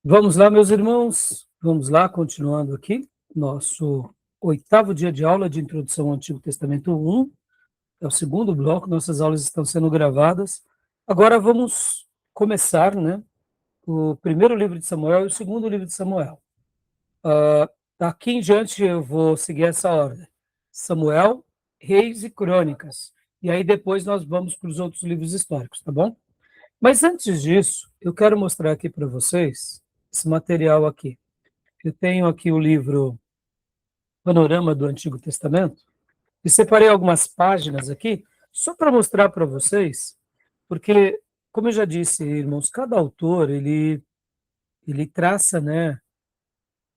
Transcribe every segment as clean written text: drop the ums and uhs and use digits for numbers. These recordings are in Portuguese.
Vamos lá, meus irmãos, vamos lá, continuando aqui, nosso 8º dia de aula de Introdução ao Antigo Testamento 1, é o segundo bloco, nossas aulas estão sendo gravadas. Agora vamos começar, né, o primeiro livro de Samuel e o segundo livro de Samuel. Daqui em diante eu vou seguir essa ordem: Samuel, Reis e Crônicas, e aí depois nós vamos para os outros livros históricos, tá bom? Mas antes disso, eu quero mostrar aqui para vocês esse material aqui. Eu tenho aqui o livro Panorama do Antigo Testamento e separei algumas páginas aqui só para mostrar para vocês, porque, como eu já disse, irmãos, cada autor, ele traça, né,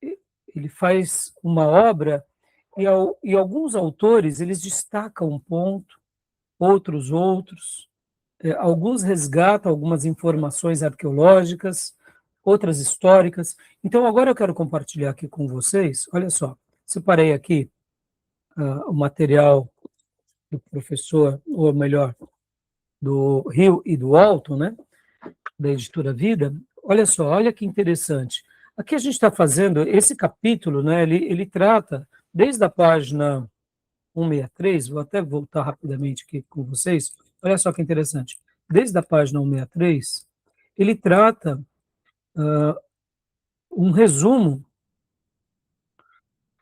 ele faz uma obra e alguns autores, eles destacam um ponto, outros, alguns resgatam algumas informações arqueológicas, outras históricas. Então, agora eu quero compartilhar aqui com vocês, olha só, separei aqui o material do professor, ou melhor, do Rio e do Alto, né, da editora Vida. Olha só, olha que interessante. Aqui a gente está fazendo esse capítulo, né, ele trata, desde a página 163, vou até voltar rapidamente aqui com vocês, olha só que interessante. Desde a página 163, ele trata um resumo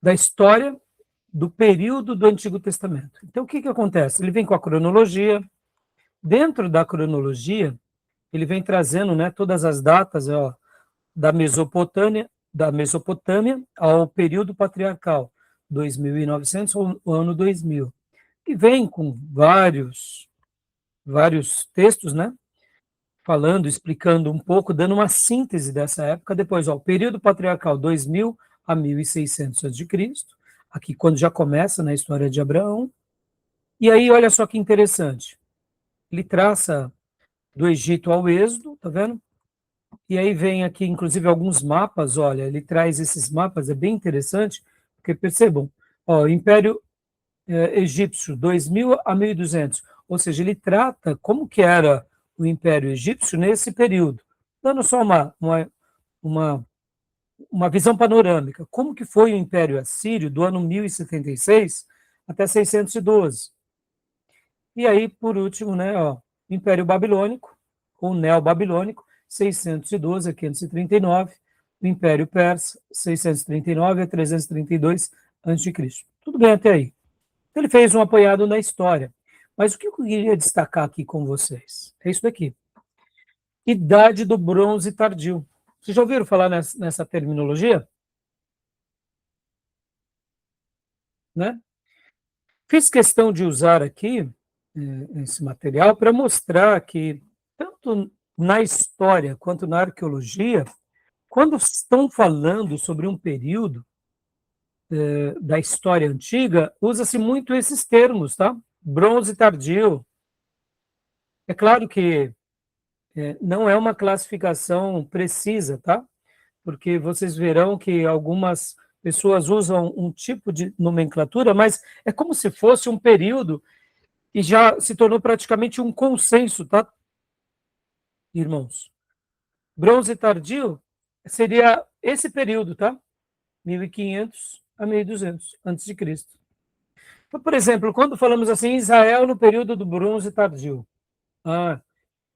da história do período do Antigo Testamento. Então, o que acontece? Ele vem com a cronologia. Dentro da cronologia, ele vem trazendo, né, todas as datas, ó, da Mesopotâmia ao período patriarcal, 2900 ao ano 2000. E vem com vários textos, né, falando, explicando um pouco, dando uma síntese dessa época. Depois, ó, o período patriarcal, 2000 a 1600 a.C., aqui quando já começa na história de Abraão. E aí, olha só que interessante, ele traça do Egito ao Êxodo, tá vendo? E aí vem aqui, inclusive, alguns mapas, olha, ele traz esses mapas, é bem interessante, porque percebam, ó, Império Egípcio, 2000 a 1200, ou seja, ele trata como que era o Império Egípcio nesse período, dando só uma visão panorâmica, como que foi o Império Assírio do ano 1076 até 612. E aí, por último, né, ó, Império Babilônico, ou Neobabilônico, 612 a 539, o Império Persa, 639 a 332 a.C. Tudo bem até aí. Então, ele fez um apanhado na história. Mas o que eu queria destacar aqui com vocês? É isso daqui. Idade do Bronze Tardio. Vocês já ouviram falar nessa terminologia? Né? Fiz questão de usar aqui esse material para mostrar que, tanto na história quanto na arqueologia, quando estão falando sobre um período da história antiga, usa-se muito esses termos, tá? Bronze tardio. É claro que não é uma classificação precisa, tá? Porque vocês verão que algumas pessoas usam um tipo de nomenclatura, mas é como se fosse um período e já se tornou praticamente um consenso, tá, irmãos? Bronze tardio seria esse período, tá? 1500 a 1200 antes de Cristo. Então, por exemplo, quando falamos assim, Israel no período do Bronze tardio.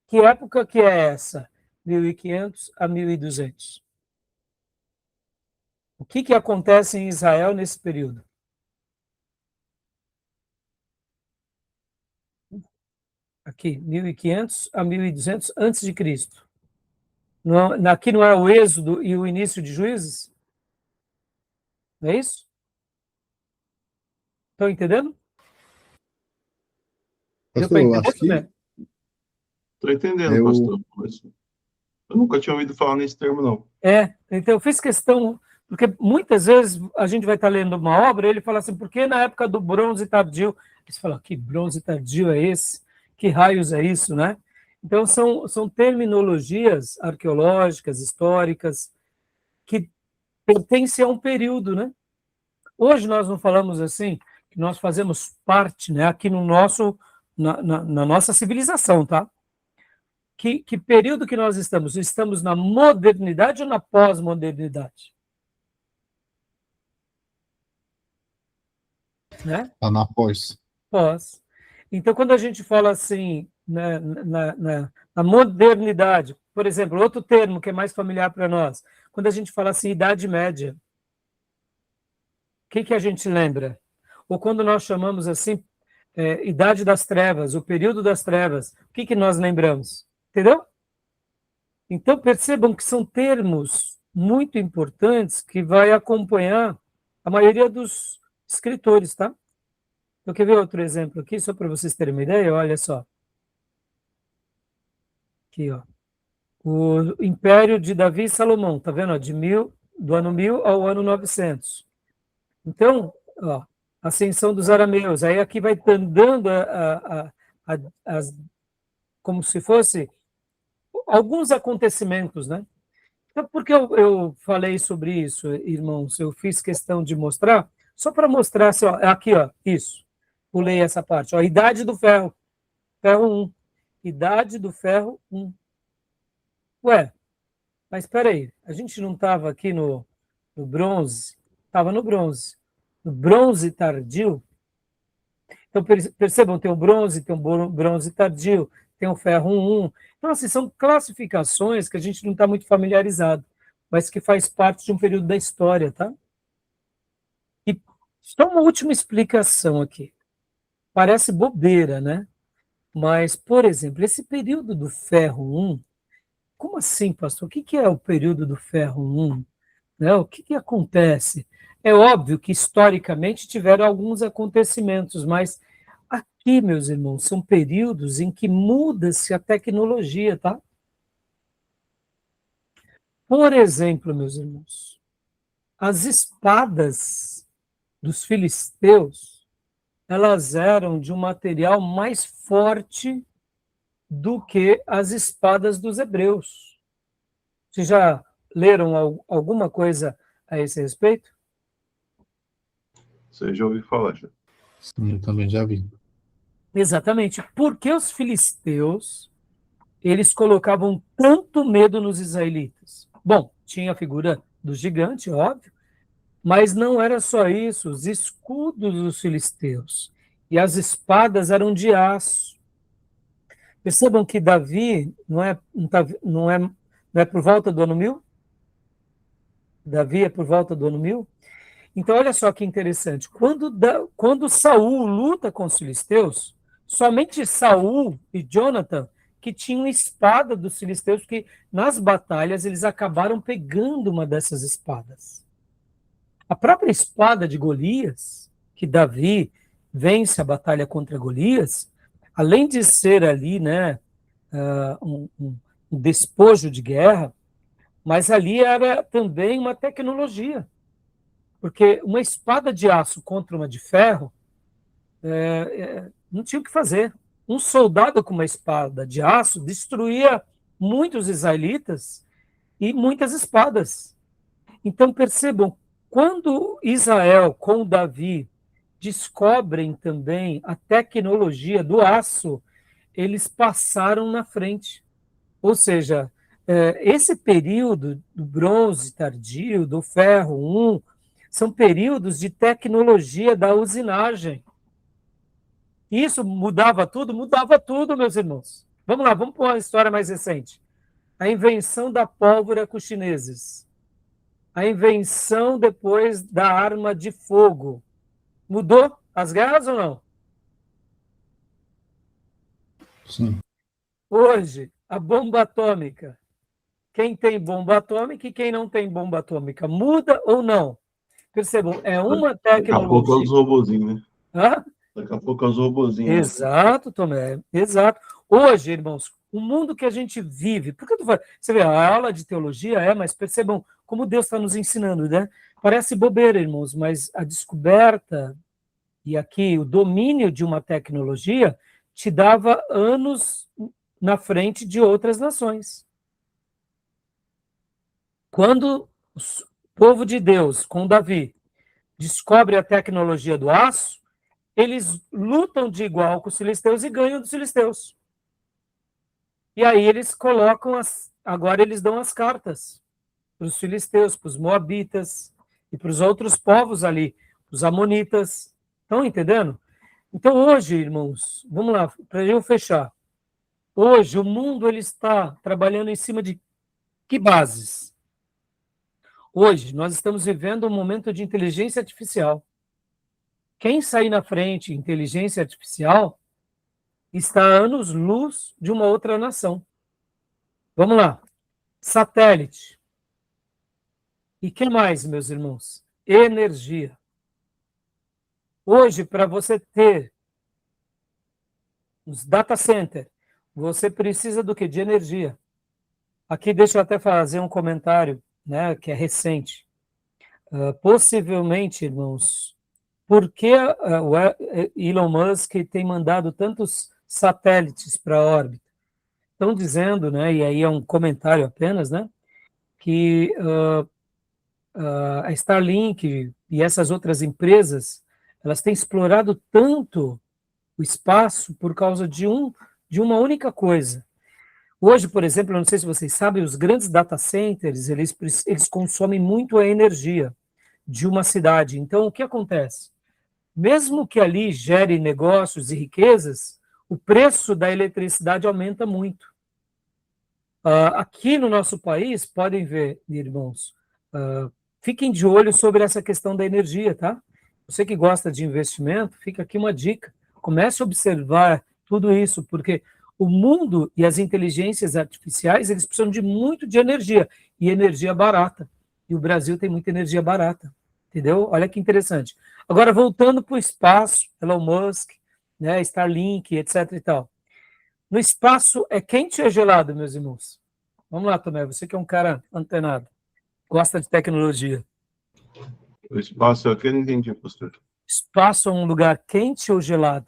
Que época que é essa? 1500 a 1200. O que acontece em Israel nesse período? Aqui, 1500 a 1200 antes de Cristo. Aqui não é o Êxodo e o início de Juízes? Não é isso? Estão entendendo? Deu para Pastor, eu entender, acho que né? Estou entendendo, eu, pastor. Mas eu nunca tinha ouvido falar nesse termo, não. Então eu fiz questão, porque muitas vezes a gente vai estar lendo uma obra e ele fala assim, por que na época do bronze tardio? Você fala, que bronze tardio é esse? Que raios é isso, né? Então são terminologias arqueológicas, históricas, que pertencem a um período, né? Hoje nós não falamos assim, que nós fazemos parte, né, aqui no nosso, na nossa civilização, tá? Que período que nós estamos? Estamos na modernidade ou na pós-modernidade? Né? Tá na pós. Pós. Então, quando a gente fala assim, né, na modernidade, por exemplo, outro termo que é mais familiar para nós, quando a gente fala assim, Idade Média, o que a gente lembra? Ou quando nós chamamos assim, Idade das Trevas, o período das trevas, o que nós lembramos? Entendeu? Então, percebam que são termos muito importantes que vai acompanhar a maioria dos escritores, tá? Eu quero ver outro exemplo aqui, só para vocês terem uma ideia, olha só. Aqui, ó. O Império de Davi e Salomão, tá vendo? Do ano 1000 ao ano 900. Então, ó, ascensão dos arameus. Aí aqui vai andando como se fosse alguns acontecimentos, né? Então, por que eu falei sobre isso, irmãos? Eu fiz questão de mostrar, só para mostrar, assim, ó, aqui, ó, isso. Pulei essa parte, ó, Idade do Ferro, Ferro 1. Idade do Ferro 1. Ué, mas espera aí, a gente não estava aqui no bronze? Estava no bronze. No bronze tardio. Então, percebam, tem o bronze, tem o bronze tardio, tem o ferro 1. Então, assim, são classificações que a gente não está muito familiarizado, mas que faz parte de um período da história, tá? E só uma última explicação aqui. Parece bobeira, né? Mas, por exemplo, esse período do ferro 1, como assim, pastor? O que é o período do ferro 1? Né? O que acontece? É óbvio que, historicamente, tiveram alguns acontecimentos, mas aqui, meus irmãos, são períodos em que muda-se a tecnologia, tá? Por exemplo, meus irmãos, as espadas dos filisteus, elas eram de um material mais forte do que as espadas dos hebreus. Vocês já leram alguma coisa a esse respeito? Você já ouviu falar, já. Sim, eu também já vi. Exatamente. Porque os filisteus, eles colocavam tanto medo nos israelitas? Bom, tinha a figura do gigante, óbvio, mas não era só isso, os escudos dos filisteus e as espadas eram de aço. Percebam que Davi não é por volta do ano 1000? Davi é por volta do ano 1000? Então, olha só que interessante. Quando Saul luta com os filisteus, somente Saul e Jonathan que tinham espada dos filisteus, que nas batalhas eles acabaram pegando uma dessas espadas. A própria espada de Golias, que Davi vence a batalha contra Golias, além de ser ali, né, um despojo de guerra, mas ali era também uma tecnologia. Porque uma espada de aço contra uma de ferro, não tinha o que fazer. Um soldado com uma espada de aço destruía muitos israelitas e muitas espadas. Então, percebam, quando Israel, com Davi, descobrem também a tecnologia do aço, eles passaram na frente. Ou seja, esse período do bronze tardio, do ferro 1, são períodos de tecnologia da usinagem. Isso mudava tudo? Mudava tudo, meus irmãos. Vamos lá, vamos para uma história mais recente. A invenção da pólvora com os chineses. A invenção depois da arma de fogo. Mudou as guerras ou não? Sim. Hoje, a bomba atômica. Quem tem bomba atômica e quem não tem bomba atômica. Muda ou não? Percebam, é uma tecnologia. Daqui a pouco é os robozinhos, né? Hã? Daqui a pouco é os robozinhos. Exato, Tomé, exato. Hoje, irmãos, o mundo que a gente vive, por que eu tô falando? Você vê, a aula de teologia mas percebam como Deus está nos ensinando, né? Parece bobeira, irmãos, mas a descoberta e aqui o domínio de uma tecnologia te dava anos na frente de outras nações. Quando o povo de Deus, com Davi, descobre a tecnologia do aço, eles lutam de igual com os filisteus e ganham dos filisteus. E aí eles colocam, agora eles dão as cartas para os filisteus, para os moabitas e para os outros povos ali, os amonitas. Estão entendendo? Então hoje, irmãos, vamos lá, para eu fechar. Hoje o mundo ele está trabalhando em cima de que bases? Hoje nós estamos vivendo um momento de inteligência artificial. Quem sair na frente em inteligência artificial está a anos-luz de uma outra nação. Vamos lá. Satélite. E que mais, meus irmãos? Energia. Hoje, para você ter os data center, você precisa do que? De energia. Aqui deixa eu até fazer um comentário, né, que é recente. Possivelmente, irmãos, por que o Elon Musk tem mandado tantos satélites para a órbita? Estão dizendo, né, e aí é um comentário apenas, né, que a Starlink e essas outras empresas, elas têm explorado tanto o espaço por causa de uma única coisa. Hoje, por exemplo, eu não sei se vocês sabem, os grandes data centers, eles consomem muito a energia de uma cidade. Então, o que acontece? Mesmo que ali gere negócios e riquezas, o preço da eletricidade aumenta muito. Aqui no nosso país, podem ver, irmãos, fiquem de olho sobre essa questão da energia, tá? Você que gosta de investimento, fica aqui uma dica. Comece a observar tudo isso, porque o mundo e as inteligências artificiais, eles precisam de muito de energia, e energia barata. E o Brasil tem muita energia barata, entendeu? Olha que interessante. Agora, voltando para o espaço, Elon Musk, né, Starlink, etc. e tal. No espaço, é quente ou é gelado, meus irmãos? Vamos lá, Tomé, você que é um cara antenado, gosta de tecnologia. O espaço aqui eu não entendi, pastor. Espaço é um lugar quente ou gelado?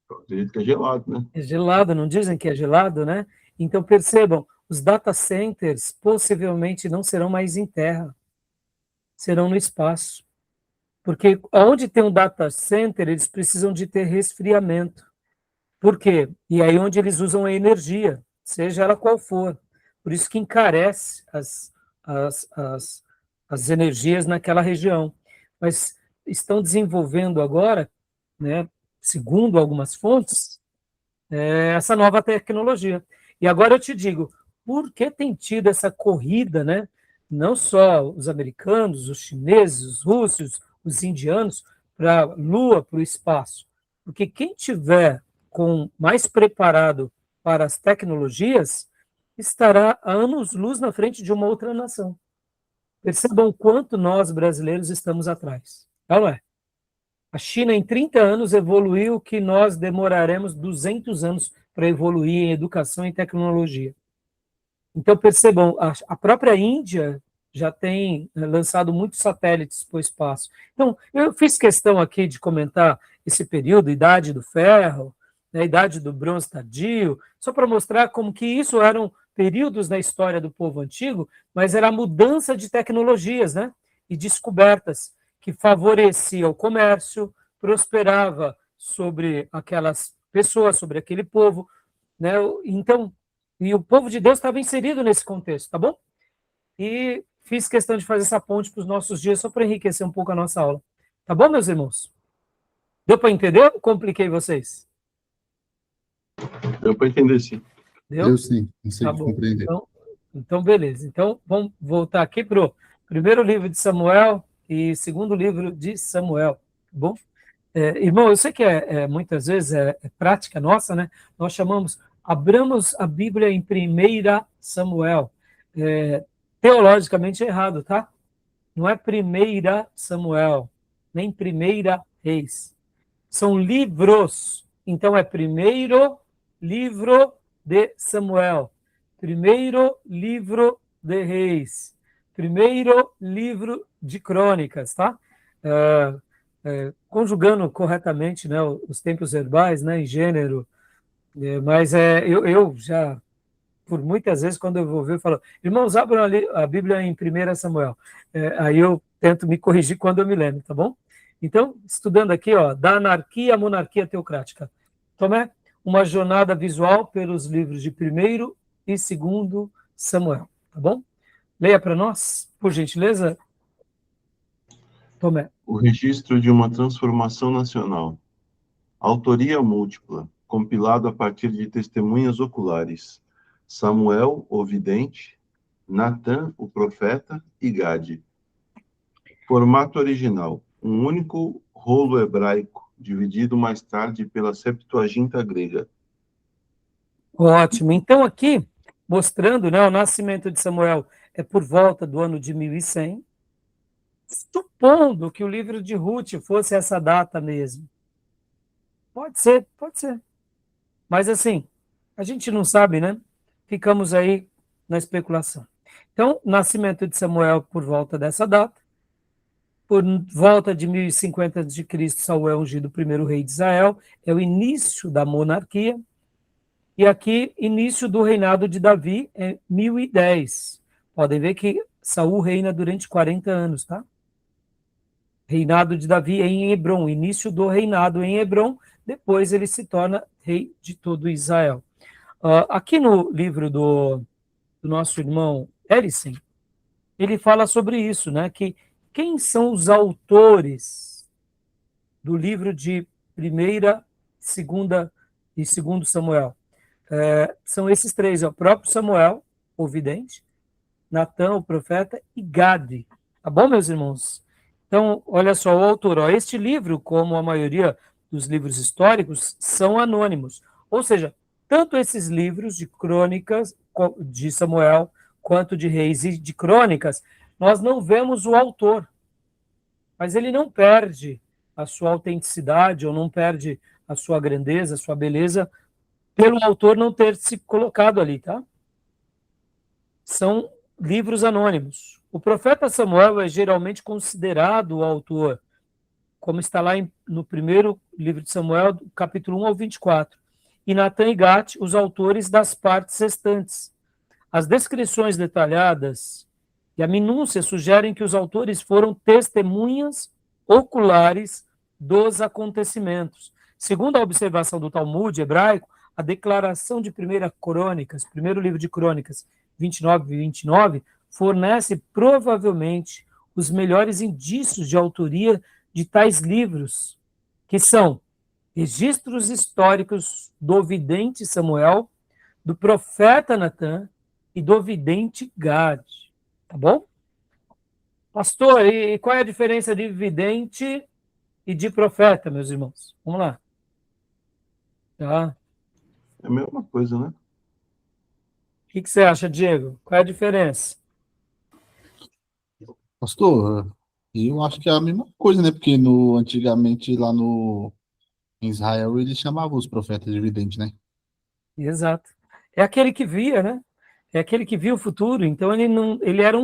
Eu acredito que é gelado, né? É gelado, não dizem que é gelado, né? Então, percebam, os data centers possivelmente não serão mais em terra, serão no espaço. Porque onde tem um data center, eles precisam de ter resfriamento. Por quê? E aí onde eles usam a energia, seja ela qual for. Por isso que encarece as energias naquela região. Mas estão desenvolvendo agora, né, segundo algumas fontes, essa nova tecnologia. E agora eu te digo, por que tem tido essa corrida, né? Não só os americanos, os chineses, os russos, os indianos, para a Lua, para o espaço. Porque quem tiver mais preparado para as tecnologias estará a anos-luz na frente de uma outra nação. Percebam o quanto nós, brasileiros, estamos atrás. Não é? A China, em 30 anos, evoluiu que nós demoraremos 200 anos para evoluir em educação e tecnologia. Então, percebam, a própria Índia já tem lançado muitos satélites para o espaço. Então, eu fiz questão aqui de comentar esse período, Idade do Ferro, né, Idade do Bronze Tardio, só para mostrar como que isso eram períodos na história do povo antigo, mas era a mudança de tecnologias, né, e descobertas que favorecia o comércio, prosperava sobre aquelas pessoas, sobre aquele povo, né? Então, e o povo de Deus estava inserido nesse contexto, tá bom? E fiz questão de fazer essa ponte para os nossos dias, só para enriquecer um pouco a nossa aula. Tá bom, meus irmãos? Deu para entender ou compliquei vocês? Deu para entender, sim. Eu sim, consegui Tá bom. compreender. Então, beleza. Então, vamos voltar aqui para o primeiro livro de Samuel e segundo livro de Samuel, tá bom? Irmão, eu sei que muitas vezes é prática nossa, né? Nós abramos a Bíblia em 1 Samuel. Teologicamente é errado, tá? Não é 1 Samuel, nem 1 Reis. São livros. Então é primeiro livro de Samuel, primeiro livro de Reis, primeiro livro de Crônicas, tá? Conjugando corretamente, né, os tempos verbais, né, em gênero, mas eu já, por muitas vezes, quando eu vou ver, eu falo, irmãos, abram a Bíblia em 1 Samuel. Aí eu tento me corrigir quando eu me lembro, tá bom? Então, estudando aqui, ó, da anarquia à monarquia teocrática. Tomé, uma jornada visual pelos livros de 1º e 2º Samuel, tá bom? Leia para nós, por gentileza, Tomé. O registro de uma transformação nacional. Autoria múltipla, compilado a partir de testemunhas oculares. Samuel, o vidente, Natã, o profeta, e Gade. Formato original, um único rolo hebraico, dividido mais tarde pela Septuaginta grega. Ótimo. Então, aqui, mostrando, né, o nascimento de Samuel é por volta do ano de 1100, supondo que o livro de Ruth fosse essa data mesmo. Pode ser, pode ser. Mas, assim, a gente não sabe, né? Ficamos aí na especulação. Então, nascimento de Samuel por volta dessa data. Por volta de 1050 a.C., Saul é ungido o primeiro rei de Israel. É o início da monarquia. E aqui, início do reinado de Davi, é 1010. Podem ver que Saul reina durante 40 anos, tá? Reinado de Davi em Hebrom, início do reinado em Hebrom, depois ele se torna rei de todo Israel. Aqui no livro do nosso irmão Ellison, ele fala sobre isso, né? Que quem são os autores do livro de 1ª, 2ª e 2º Samuel? São esses três, o próprio Samuel, o vidente, Natã, o profeta, e Gade. Tá bom, meus irmãos? Então, olha só, o autor, este livro, como a maioria dos livros históricos, são anônimos. Ou seja, tanto esses livros de crônicas de Samuel, quanto de Reis e de crônicas, nós não vemos o autor. Mas ele não perde a sua autenticidade, ou não perde a sua grandeza, a sua beleza, pelo autor não ter se colocado ali, tá? São livros anônimos. O profeta Samuel é geralmente considerado o autor, como está lá no primeiro livro de Samuel, capítulo 1 ao 24. E Natã e Gate, os autores das partes restantes. As descrições detalhadas e a minúcia sugerem que os autores foram testemunhas oculares dos acontecimentos. Segundo a observação do Talmud hebraico, a declaração de 1ª Crônicas, primeiro livro de Crônicas, 29 e 29, fornece provavelmente os melhores indícios de autoria de tais livros, que são registros históricos do vidente Samuel, do profeta Natã e do vidente Gade. Tá bom? Pastor, e qual é a diferença de vidente e de profeta, meus irmãos? Vamos lá. Tá. É a mesma coisa, né? O que você acha, Diego? Qual é a diferença? Pastor, eu acho que é a mesma coisa, né? Porque antigamente lá em Israel eles chamavam os profetas de vidente, né? Exato. É aquele que via, né? É aquele que via o futuro. Então ele era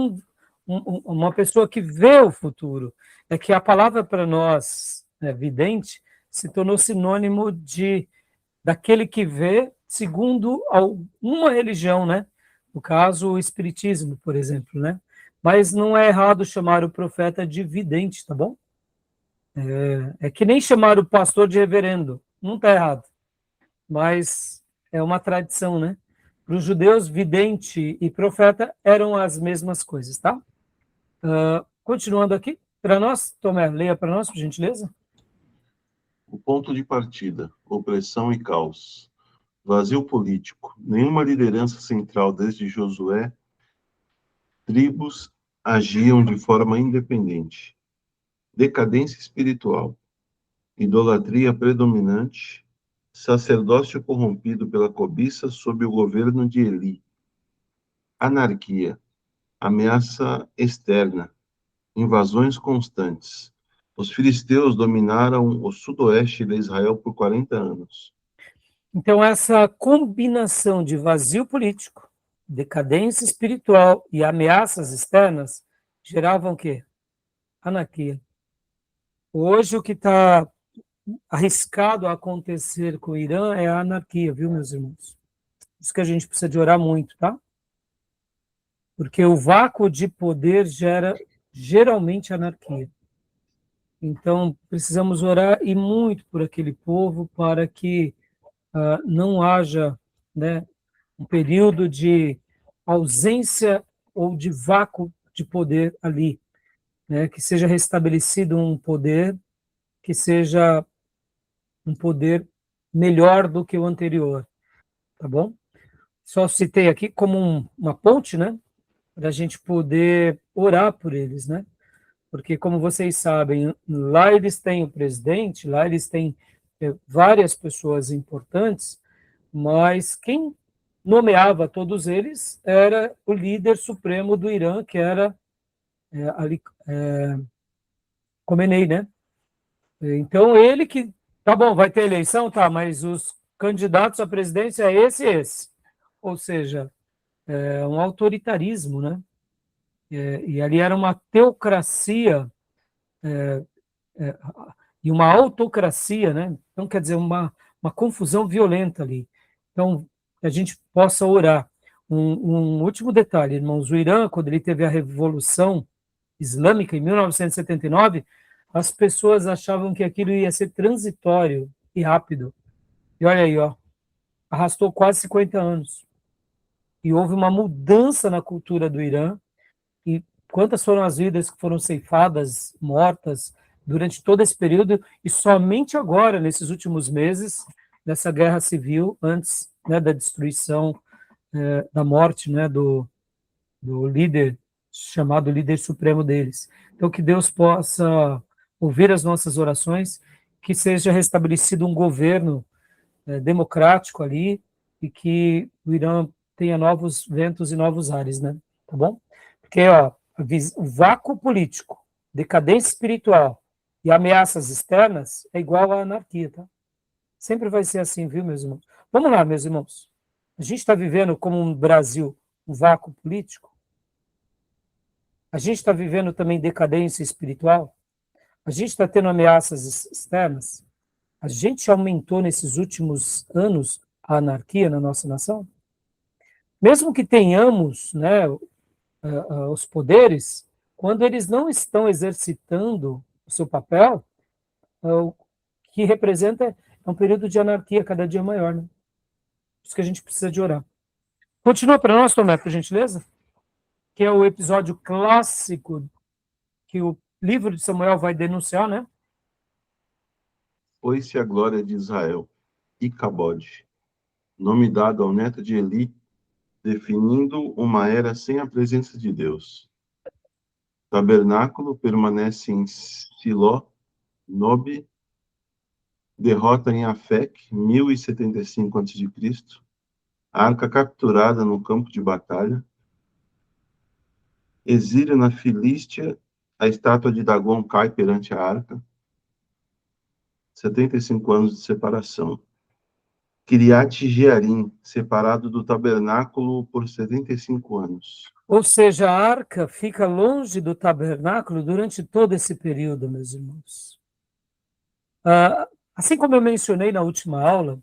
uma pessoa que vê o futuro. É que a palavra para nós, né, vidente, se tornou sinônimo daquele que vê segundo uma religião, né? No caso, o espiritismo, por exemplo, né? Mas não é errado chamar o profeta de vidente, tá bom? É que nem chamar o pastor de reverendo, não está errado. Mas é uma tradição, né? Para os judeus, vidente e profeta eram as mesmas coisas, tá? Continuando aqui, para nós, Tomé, leia para nós, por gentileza. O ponto de partida, opressão e caos. Vazio político. Nenhuma liderança central desde Josué. Tribos agiam de forma independente. Decadência espiritual. Idolatria predominante. Sacerdócio corrompido pela cobiça sob o governo de Eli. Anarquia. Ameaça externa. Invasões constantes. Os filisteus dominaram o sudoeste de Israel por 40 anos. Então, essa combinação de vazio político, decadência espiritual e ameaças externas geravam o quê? Anarquia. Hoje, o que está arriscado a acontecer com o Irã é a anarquia, viu, meus irmãos? Isso que a gente precisa de orar muito, tá? Porque o vácuo de poder gera geralmente anarquia. Então, precisamos orar e muito por aquele povo para que não haja, né, um período de ausência ou de vácuo de poder ali, né, que seja restabelecido um poder que seja um poder melhor do que o anterior, tá bom? Só citei aqui como uma ponte, né, para a gente poder orar por eles, né? Porque, como vocês sabem, lá eles têm o presidente, lá eles têm várias pessoas importantes, mas quem nomeava todos eles era o líder supremo do Irã, que era Ali Khomeini, né? Então, ele que, tá bom, vai ter eleição, tá, mas os candidatos à presidência é esse e esse. Ou seja, é um autoritarismo, né? E ali era uma teocracia e uma autocracia, né? Então, quer dizer, uma confusão violenta ali. Então, que a gente possa orar. Um último detalhe, irmãos, o Irã, quando ele teve a Revolução Islâmica, em 1979, as pessoas achavam que aquilo ia ser transitório e rápido. E olha aí, ó, arrastou quase 50 anos. E houve uma mudança na cultura do Irã, e quantas foram as vidas que foram ceifadas, mortas, durante todo esse período, e somente agora, nesses últimos meses, dessa guerra civil, antes, né, da destruição, da morte, né, do líder, chamado líder supremo deles. Então, que Deus possa ouvir as nossas orações, que seja restabelecido um governo democrático ali, e que o Irã tenha novos ventos e novos ares, né? Tá bom? Porque, ó, o vácuo político, decadência espiritual e ameaças externas é igual à anarquia, tá? Sempre vai ser assim, viu, meus irmãos? Vamos lá, meus irmãos. A gente está vivendo como um Brasil, um vácuo político. A gente está vivendo também decadência espiritual. A gente está tendo ameaças externas. A gente aumentou nesses últimos anos a anarquia na nossa nação. Mesmo que tenhamos, né, os poderes, quando eles não estão exercitando o seu papel, o que representa é um período de anarquia cada dia maior, né? Por isso que a gente precisa de orar. Continua para nós, Tomé, por gentileza, que é o episódio clássico que o livro de Samuel vai denunciar, né? Foi-se a glória de Israel, Icabode, nome dado ao neto de Eli, definindo uma era sem a presença de Deus. Tabernáculo permanece em Siló, Nobe, derrota em Afec, 1075 a.C., arca capturada no campo de batalha, exílio na Filístia, a estátua de Dagon cai perante a arca, 75 anos de separação. Kiriat Jearim, separado do tabernáculo por 75 anos. Ou seja, a arca fica longe do tabernáculo durante todo esse período, meus irmãos. Assim como eu mencionei na última aula,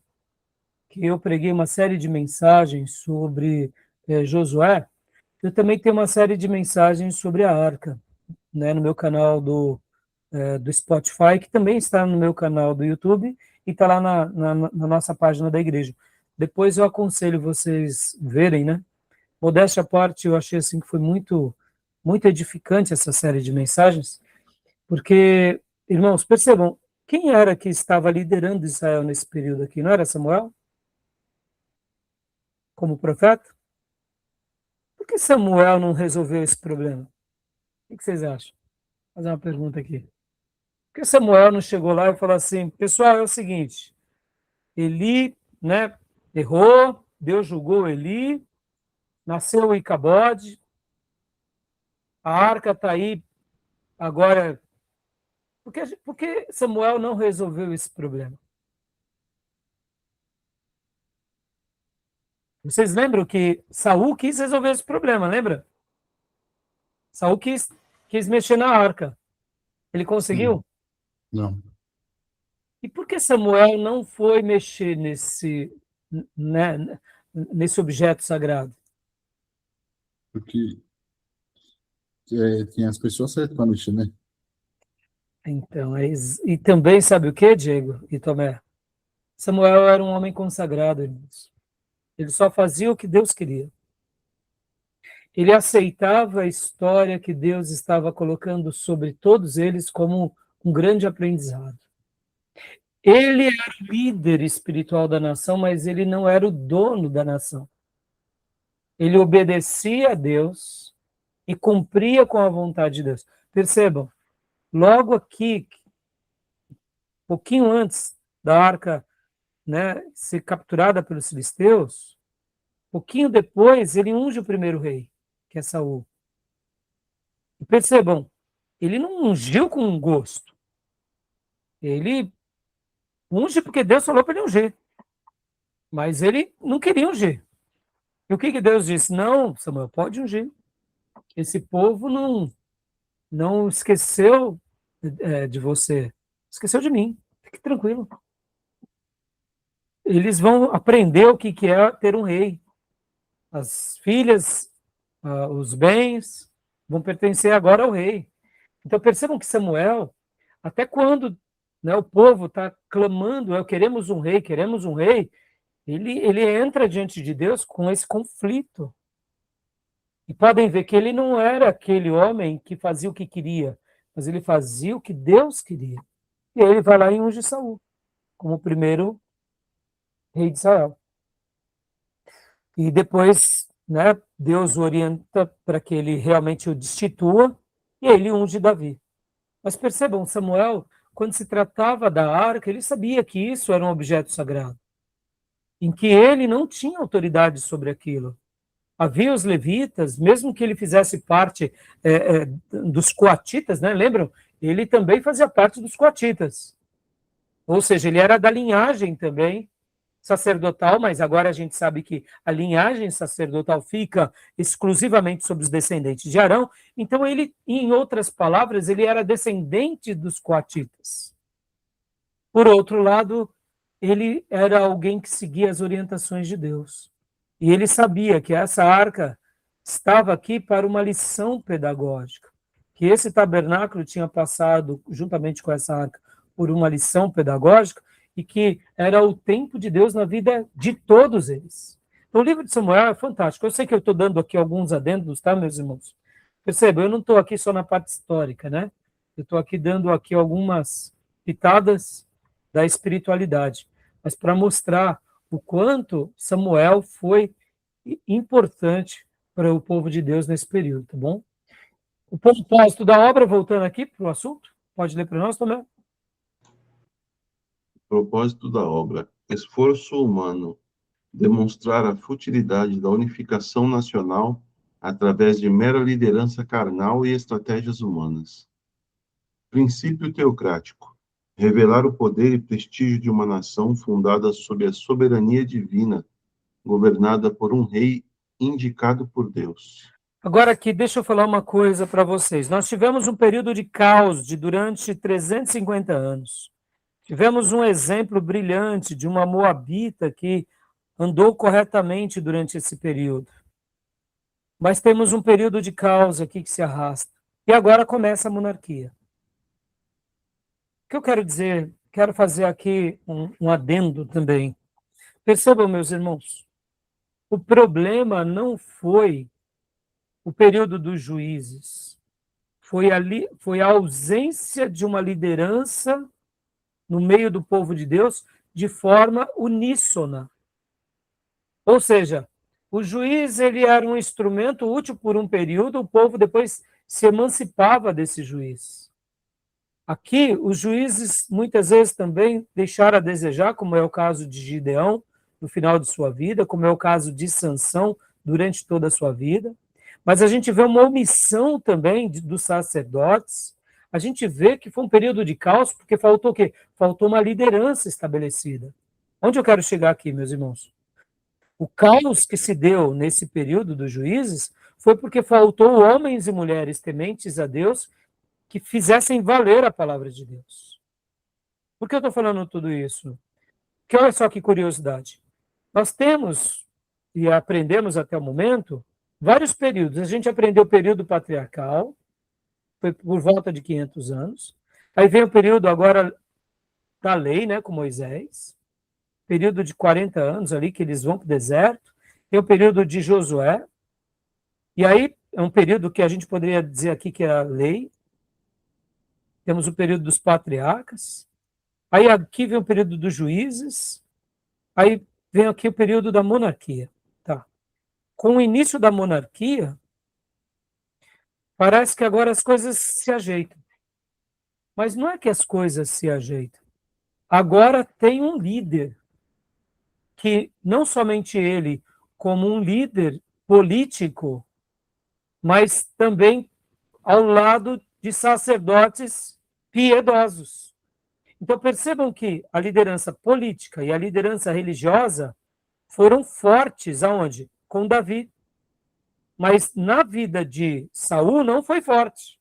que eu preguei uma série de mensagens sobre Josué, eu também tenho uma série de mensagens sobre a arca, né, no meu canal do Spotify, que também está no meu canal do YouTube e está lá na nossa página da igreja. Depois eu aconselho vocês verem, né? Modéstia à parte, eu achei assim que foi muito, muito edificante essa série de mensagens, porque, irmãos, percebam, quem era que estava liderando Israel nesse período aqui? Não era Samuel? Como profeta? Por que Samuel não resolveu esse problema? O que vocês acham? Vou fazer uma pergunta aqui. Por que Samuel não chegou lá e falou assim, pessoal, é o seguinte, Eli, né, errou, Deus julgou Eli, nasceu o Icabode, a arca está aí, agora... Por que Samuel não resolveu esse problema? Vocês lembram que Saul quis resolver esse problema, lembra? Saul quis mexer na arca. Ele conseguiu? Não. E por que Samuel não foi mexer nesse objeto sagrado? Porque tinha as pessoas certas para mexer, né? Então, e também sabe o que, Diego e Tomé? Samuel era um homem consagrado, irmãos. Ele só fazia o que Deus queria. Ele aceitava a história que Deus estava colocando sobre todos eles como um grande aprendizado. Ele era o líder espiritual da nação, mas ele não era o dono da nação. Ele obedecia a Deus e cumpria com a vontade de Deus. Percebam, logo aqui, pouquinho antes da arca, né, ser capturada pelos filisteus, pouquinho depois ele unge o primeiro rei, que é Saul. E percebam, ele não ungiu com gosto. Ele unge porque Deus falou para ele ungir. Mas ele não queria ungir. E o que Deus disse? Não, Samuel, pode ungir. Esse povo não esqueceu de você. Esqueceu de mim. Fique tranquilo. Eles vão aprender o que é ter um rei. As filhas, os bens, vão pertencer agora ao rei. Então percebam que Samuel, até quando, né, o povo está clamando, queremos um rei, ele entra diante de Deus com esse conflito. E podem ver que ele não era aquele homem que fazia o que queria, mas ele fazia o que Deus queria. E aí ele vai lá e unge Saul como o primeiro rei de Israel. E depois, né, Deus orienta para que ele realmente o destitua, e aí ele unge Davi. Mas percebam, Samuel, quando se tratava da arca, ele sabia que isso era um objeto sagrado, em que ele não tinha autoridade sobre aquilo. Havia os levitas, mesmo que ele fizesse parte dos coatitas, né, lembram? Ele também fazia parte dos coatitas. Ou seja, ele era da linhagem também sacerdotal, mas agora a gente sabe que a linhagem sacerdotal fica exclusivamente sobre os descendentes de Arão. Então ele, em outras palavras, ele era descendente dos coatitas. Por outro lado, ele era alguém que seguia as orientações de Deus. E ele sabia que essa arca estava aqui para uma lição pedagógica, que esse tabernáculo tinha passado, juntamente com essa arca, por uma lição pedagógica, e que era o tempo de Deus na vida de todos eles. Então, o livro de Samuel é fantástico. Eu sei que eu estou dando aqui alguns adendos, tá, meus irmãos? Perceba, eu não estou aqui só na parte histórica, né? Eu estou aqui dando aqui algumas pitadas da espiritualidade, mas para mostrar o quanto Samuel foi importante para o povo de Deus nesse período, tá bom? O propósito da obra, voltando aqui para o assunto, pode ler para nós, Tomé? Propósito da obra: esforço humano, demonstrar a futilidade da unificação nacional através de mera liderança carnal e estratégias humanas. Princípio teocrático: revelar o poder e prestígio de uma nação fundada sob a soberania divina, governada por um rei indicado por Deus. Agora aqui, deixa eu falar uma coisa para vocês. Nós tivemos um período de caos durante 350 anos. Tivemos um exemplo brilhante de uma moabita que andou corretamente durante esse período. Mas temos um período de caos aqui que se arrasta. E agora começa a monarquia. O que eu quero dizer? Quero fazer aqui um adendo também. Percebam, meus irmãos, o problema não foi o período dos juízes. Foi a ausência de uma liderança no meio do povo de Deus de forma uníssona. Ou seja, o juiz ele era um instrumento útil por um período, o povo depois se emancipava desse juiz. Aqui, os juízes muitas vezes também deixaram a desejar, como é o caso de Gideão, no final de sua vida, como é o caso de Sansão, durante toda a sua vida. Mas a gente vê uma omissão também dos sacerdotes. A gente vê que foi um período de caos, porque faltou o quê? Faltou uma liderança estabelecida. Onde eu quero chegar aqui, meus irmãos? O caos que se deu nesse período dos juízes foi porque faltou homens e mulheres tementes a Deus que fizessem valer a palavra de Deus. Por que eu estou falando tudo isso? Porque olha só que curiosidade. Nós temos, e aprendemos até o momento, vários períodos. A gente aprendeu o período patriarcal, foi por volta de 500 anos. Aí vem o período agora da lei, né, com Moisés. período de 40 anos ali, que eles vão para o deserto, tem o período de Josué, e aí é um período que a gente poderia dizer aqui que é a lei, temos o período dos patriarcas, aí aqui vem o período dos juízes, aí vem aqui o período da monarquia. Tá. Com o início da monarquia, parece que agora as coisas se ajeitam. Mas não é que as coisas se ajeitam. Agora tem um líder, que não somente ele, como um líder político, mas também ao lado de sacerdotes piedosos. Então percebam que a liderança política e a liderança religiosa foram fortes aonde? Com Davi. Mas na vida de Saul não foi forte.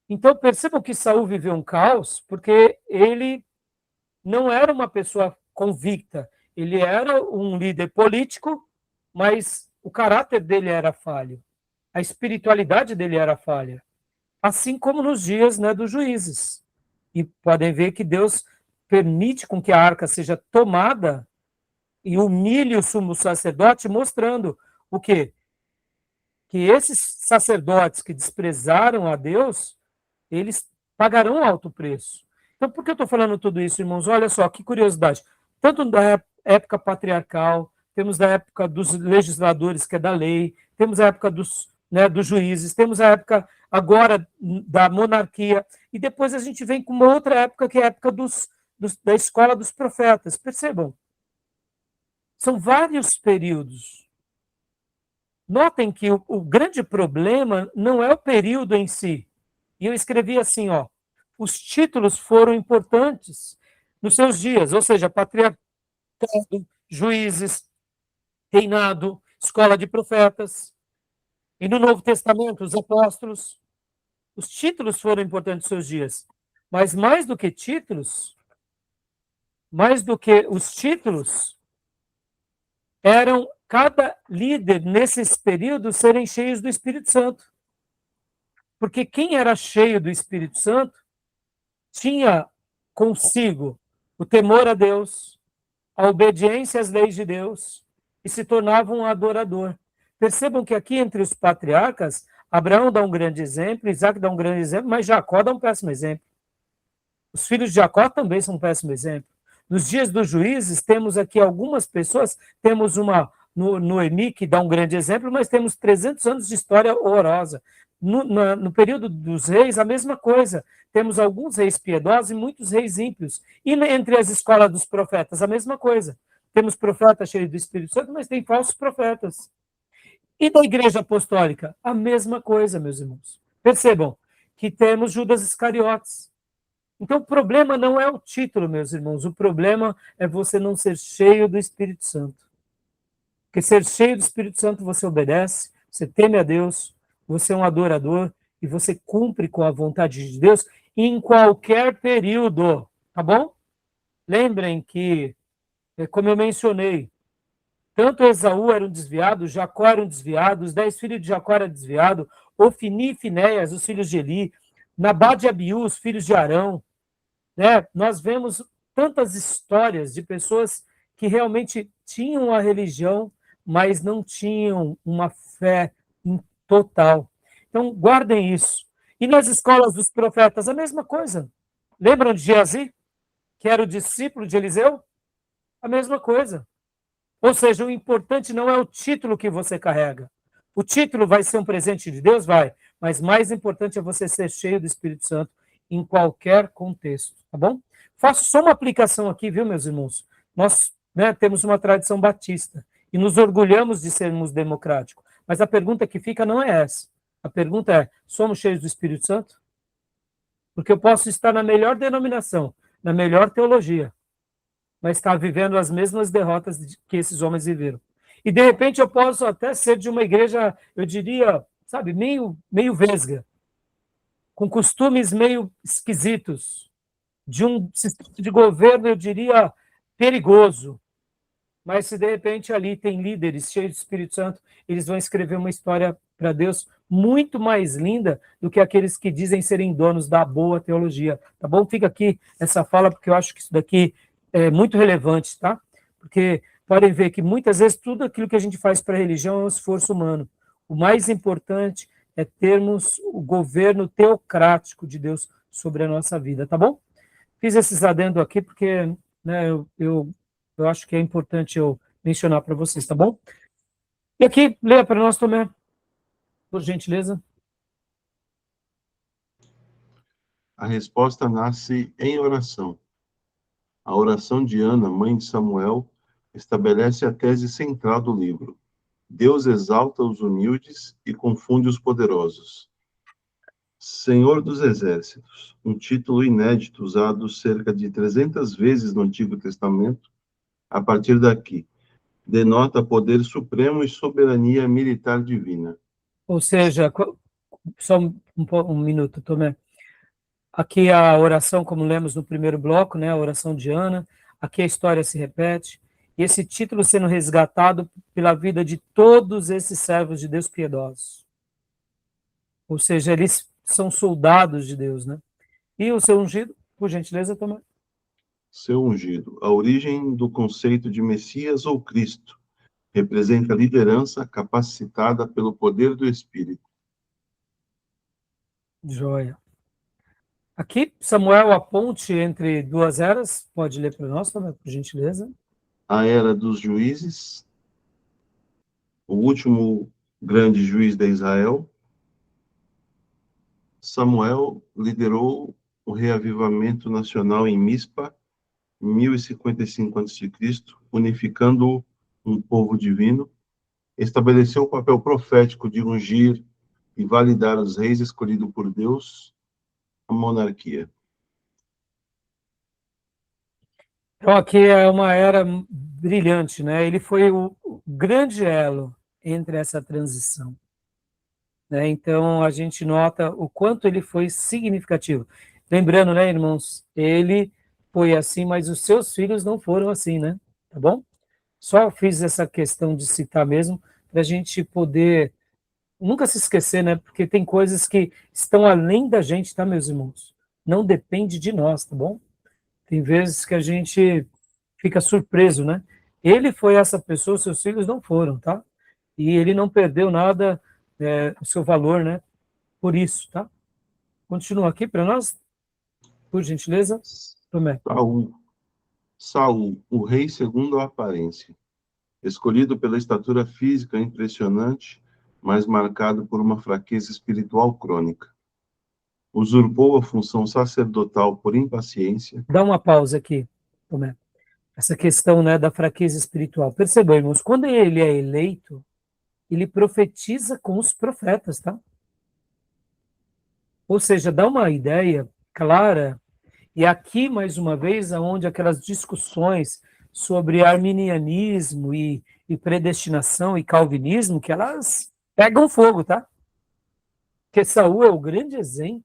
Então percebam que Saul viveu um caos porque ele não era uma pessoa convicta. Ele era um líder político, mas o caráter dele era falho. A espiritualidade dele era falha. Assim como nos dias, né, dos juízes. E podem ver que Deus permite com que a arca seja tomada e humilhe o sumo sacerdote, mostrando o quê? Que esses sacerdotes que desprezaram a Deus, eles pagarão alto preço. Então, por que eu estou falando tudo isso, irmãos? Olha só, que curiosidade. Tanto da época patriarcal, temos a época dos legisladores, que é da lei, temos a época dos juízes, temos a época agora da monarquia, e depois a gente vem com uma outra época, que é a época da escola dos profetas. Percebam? São vários períodos. Notem que o grande problema não é o período em si. E eu escrevi assim, ó, os títulos foram importantes nos seus dias, ou seja, patriarcado, juízes, reinado, escola de profetas. E no Novo Testamento, os apóstolos. Os títulos foram importantes nos seus dias. Mas mais do que títulos, mais do que os títulos, eram cada líder nesses períodos serem cheios do Espírito Santo. Porque quem era cheio do Espírito Santo tinha consigo o temor a Deus, a obediência às leis de Deus e se tornava um adorador. Percebam que aqui entre os patriarcas, Abraão dá um grande exemplo, Isaac dá um grande exemplo, mas Jacó dá um péssimo exemplo. Os filhos de Jacó também são um péssimo exemplo. Nos dias dos juízes, temos aqui algumas pessoas, temos uma Noemi, que dá um grande exemplo, mas temos 300 anos de história horrorosa. No período dos reis, a mesma coisa. Temos alguns reis piedosos e muitos reis ímpios. E entre as escolas dos profetas, a mesma coisa. Temos profetas cheios do Espírito Santo, mas tem falsos profetas. E da igreja apostólica? A mesma coisa, meus irmãos. Percebam que temos Judas Iscariotes. Então, o problema não é o título, meus irmãos. O problema é você não ser cheio do Espírito Santo. Porque ser cheio do Espírito Santo, você obedece, você teme a Deus, você é um adorador e você cumpre com a vontade de Deus em qualquer período, tá bom? Lembrem que, como eu mencionei, tanto Esaú era um desviado, Jacó era um desviado, os 10 filhos de Jacó eram desviados, Ofni e Finéias, os filhos de Eli, Nabade e Abiú, os filhos de Arão. Né? Nós vemos tantas histórias de pessoas que realmente tinham a religião, mas não tinham uma fé total. Então, guardem isso. E nas escolas dos profetas, a mesma coisa. Lembram de Geazi, que era o discípulo de Eliseu? A mesma coisa. Ou seja, o importante não é o título que você carrega. O título vai ser um presente de Deus? Vai. Mas mais importante é você ser cheio do Espírito Santo em qualquer contexto, tá bom? Faço só uma aplicação aqui, viu, meus irmãos? Nós temos uma tradição batista e nos orgulhamos de sermos democráticos. Mas a pergunta que fica não é essa. A pergunta é, somos cheios do Espírito Santo? Porque eu posso estar na melhor denominação, na melhor teologia, mas estar vivendo as mesmas derrotas que esses homens viveram. E, de repente, eu posso até ser de uma igreja, eu diria, sabe, meio vesga, com costumes meio esquisitos, de um sistema de governo, eu diria, perigoso. Mas se, de repente, ali tem líderes cheios de Espírito Santo, eles vão escrever uma história para Deus muito mais linda do que aqueles que dizem serem donos da boa teologia. Tá bom? Fica aqui essa fala, porque eu acho que isso daqui é muito relevante, tá? Porque podem ver que muitas vezes tudo aquilo que a gente faz para a religião é um esforço humano. O mais importante é termos o governo teocrático de Deus sobre a nossa vida, tá bom? Fiz esses adendo aqui porque, né, eu acho que é importante eu mencionar para vocês, tá bom? E aqui, leia para nós, Tomé, por gentileza. A resposta nasce em oração. A oração de Ana, mãe de Samuel, estabelece a tese central do livro. Deus exalta os humildes e confunde os poderosos. Senhor dos Exércitos, um título inédito usado cerca de 300 vezes no Antigo Testamento, a partir daqui, denota poder supremo e soberania militar divina. Ou seja, só um minuto, Tomé. Aqui a oração, como lemos no primeiro bloco, né, a oração de Ana, aqui a história se repete, e esse título sendo resgatado pela vida de todos esses servos de Deus piedosos. Ou seja, eles são soldados de Deus, né? E o seu ungido, por gentileza, Tomé. Seu ungido, a origem do conceito de Messias ou Cristo, representa a liderança capacitada pelo poder do Espírito. Joia. Aqui, Samuel, a ponte entre duas eras, pode ler para nós, Tomé, por gentileza. A era dos juízes, o último grande juiz de Israel, Samuel liderou o reavivamento nacional em Mispa, 1055 a.C., unificando um povo divino, estabeleceu o papel profético de ungir e validar os reis escolhidos por Deus, a monarquia. Então, aqui é uma era brilhante, né? Ele foi o grande elo entre essa transição, né? Então, a gente nota o quanto ele foi significativo. Lembrando, né, irmãos, ele foi assim, mas os seus filhos não foram assim, né? Tá bom? Só fiz essa questão de citar mesmo, para a gente poder nunca se esquecer, né? Porque tem coisas que estão além da gente, tá, meus irmãos? Não depende de nós, tá bom? Tem vezes que a gente fica surpreso, né? Ele foi essa pessoa, seus filhos não foram, tá? E ele não perdeu nada, o seu valor, né? Por isso, tá? Continua aqui para nós, por gentileza, Tomé. Saul, o rei segundo a aparência, escolhido pela estatura física impressionante, mas marcado por uma fraqueza espiritual crônica. Usurpou a função sacerdotal por impaciência. Dá uma pausa aqui, Tomé. Essa questão, né, da fraqueza espiritual. Percebam, irmãos, quando ele é eleito, ele profetiza com os profetas, tá? Ou seja, dá uma ideia clara, e aqui, mais uma vez, onde aquelas discussões sobre arminianismo e predestinação e calvinismo, que elas pegam fogo, tá? Porque Saul é o grande exemplo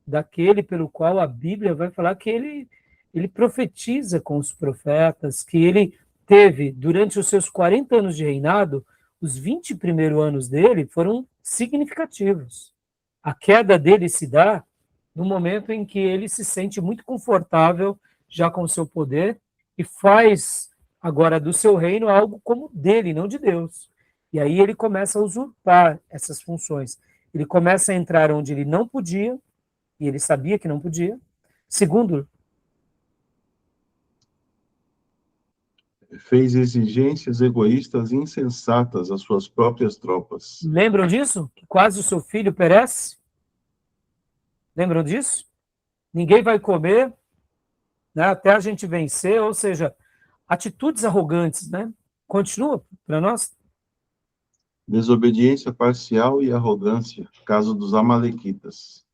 daquele pelo qual a Bíblia vai falar que ele profetiza com os profetas, que ele teve, durante os seus 40 anos de reinado, os 20 primeiros anos dele foram significativos. A queda dele se dá no momento em que ele se sente muito confortável já com o seu poder e faz agora do seu reino algo como dele, não de Deus. E aí ele começa a usurpar essas funções. Ele começa a entrar onde ele não podia, e ele sabia que não podia. Segundo, fez exigências egoístas e insensatas às suas próprias tropas. lembram disso? Que quase o seu filho perece? Lembram disso? Ninguém vai comer, né, até a gente vencer, ou seja, atitudes arrogantes, né? Continua para nós. Desobediência parcial e arrogância, caso dos amalequitas.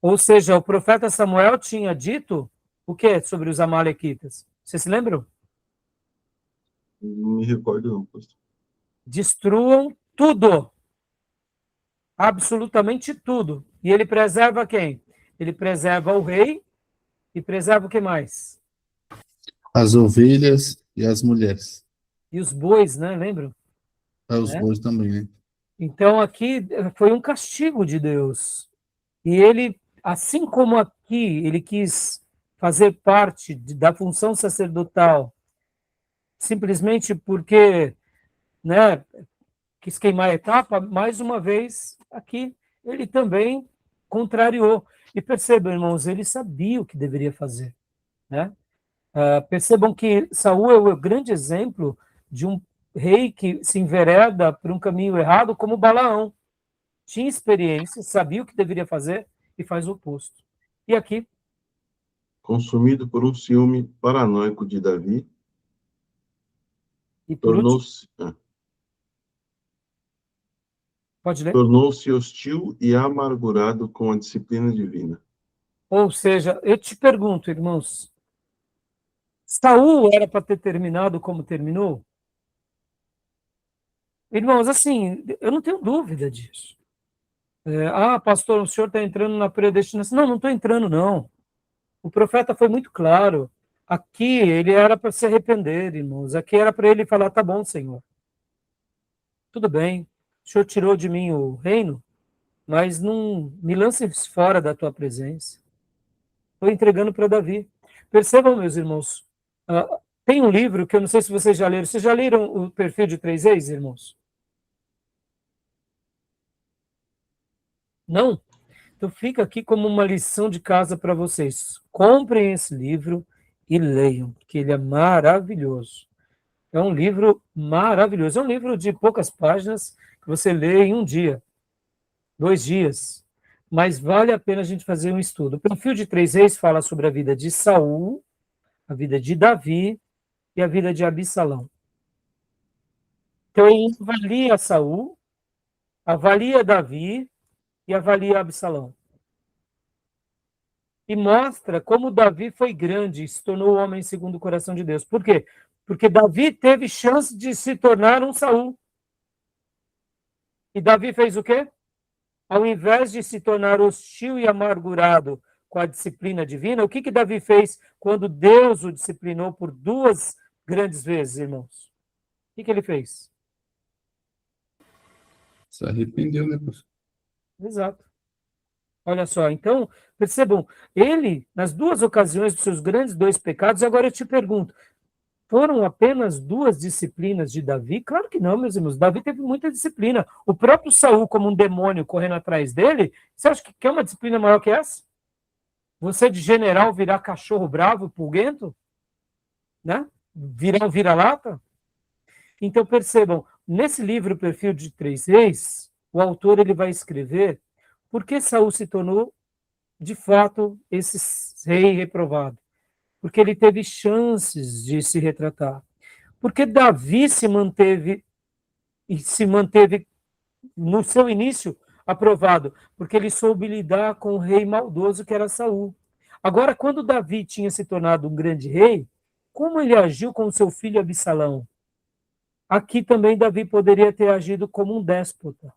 Ou seja, o profeta Samuel tinha dito o que sobre os amalequitas? Vocês se lembram? Não me recordo não, pastor. Destruam tudo. Absolutamente tudo. E ele preserva quem? Ele preserva o rei e preserva o que mais? As ovelhas e as mulheres. E os bois, né? Lembram? Os bois também, né? Então aqui foi um castigo de Deus. E ele, assim como aqui, ele quis fazer parte da função sacerdotal simplesmente porque, né, quis queimar a etapa, mais uma vez, aqui, ele também contrariou. E percebam, irmãos, ele sabia o que deveria fazer, né? Percebam que Saul é o grande exemplo de um rei que se envereda por um caminho errado, como Balaão. Tinha experiência, sabia o que deveria fazer e faz o oposto. E aqui, Consumido por um ciúme paranoico de Davi, e por último, tornou-se pode ler? tornou-se hostil e amargurado com a disciplina divina. Ou seja, eu te pergunto, irmãos, Saul era para ter terminado como terminou? Irmãos, assim, eu não tenho dúvida disso. Pastor, o senhor está entrando na predestinação. Não, não estou entrando, não. O profeta foi muito claro. Aqui ele era para se arrepender, irmãos. Aqui era para ele falar: tá bom, Senhor. Tudo bem. O senhor tirou de mim o reino, mas não me lance fora da tua presença. Estou entregando para Davi. Percebam, meus irmãos, tem um livro que eu não sei se vocês já leram. Vocês já leram o Perfil de Três Reis, irmãos? Não? Então fica aqui como uma lição de casa para vocês. Comprem esse livro e leiam, porque ele é maravilhoso. É um livro maravilhoso. É um livro de poucas páginas que você lê em um dia, 2 dias. Mas vale a pena a gente fazer um estudo. O Perfil de Três Reis fala sobre a vida de Saul, a vida de Davi e a vida de Absalão. Então ele avalia Saul, avalia Davi e avalia Absalão. E mostra como Davi foi grande, se tornou o homem segundo o coração de Deus. Por quê? Porque Davi teve chance de se tornar um Saul. E Davi fez o quê? Ao invés de se tornar hostil e amargurado com a disciplina divina, o que Davi fez quando Deus o disciplinou por 2 grandes vezes, irmãos? O que ele fez? Se arrependeu, né, pastor? Exato. Olha só, então, percebam, ele, nas 2 ocasiões dos seus grandes 2 pecados, agora eu te pergunto, foram apenas 2 disciplinas de Davi? Claro que não, meus irmãos. Davi teve muita disciplina. O próprio Saul, como um demônio correndo atrás dele, você acha que quer uma disciplina maior que essa? Você de general virar cachorro bravo, pulguento? Né? Virar um vira-lata? Então percebam, nesse livro Perfil de Três Reis, o autor ele vai escrever por que Saul se tornou, de fato, esse rei reprovado. Porque ele teve chances de se retratar. Porque Davi se manteve no seu início aprovado, porque ele soube lidar com o rei maldoso que era Saul. Agora, quando Davi tinha se tornado um grande rei, como ele agiu com seu filho Absalão? Aqui também Davi poderia ter agido como um déspota.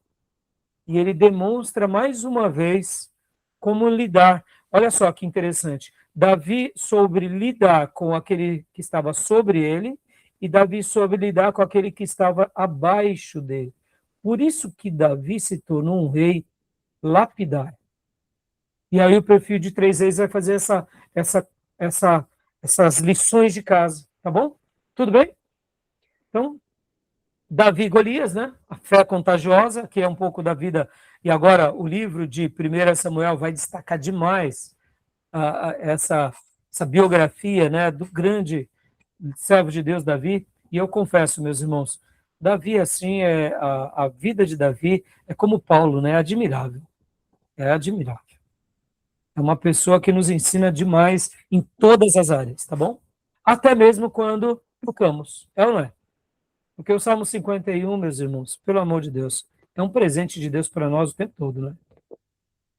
E ele demonstra mais uma vez como lidar. Olha só que interessante. Davi soube lidar com aquele que estava sobre ele, e Davi soube lidar com aquele que estava abaixo dele. Por isso que Davi se tornou um rei lapidar. E aí o Perfil de Três Reis vai fazer essas lições de casa, tá bom? Tudo bem? Então, Davi e Golias, né? A fé contagiosa, que é um pouco da vida. E agora o livro de 1 Samuel vai destacar demais essa biografia, né, do grande servo de Deus Davi. E eu confesso, meus irmãos, Davi, assim, a vida de Davi é como Paulo, né? Admirável. É admirável. É uma pessoa que nos ensina demais em todas as áreas, tá bom? Até mesmo quando tocamos. É ou não é? Porque o Salmo 51, meus irmãos, pelo amor de Deus, é um presente de Deus para nós o tempo todo, né?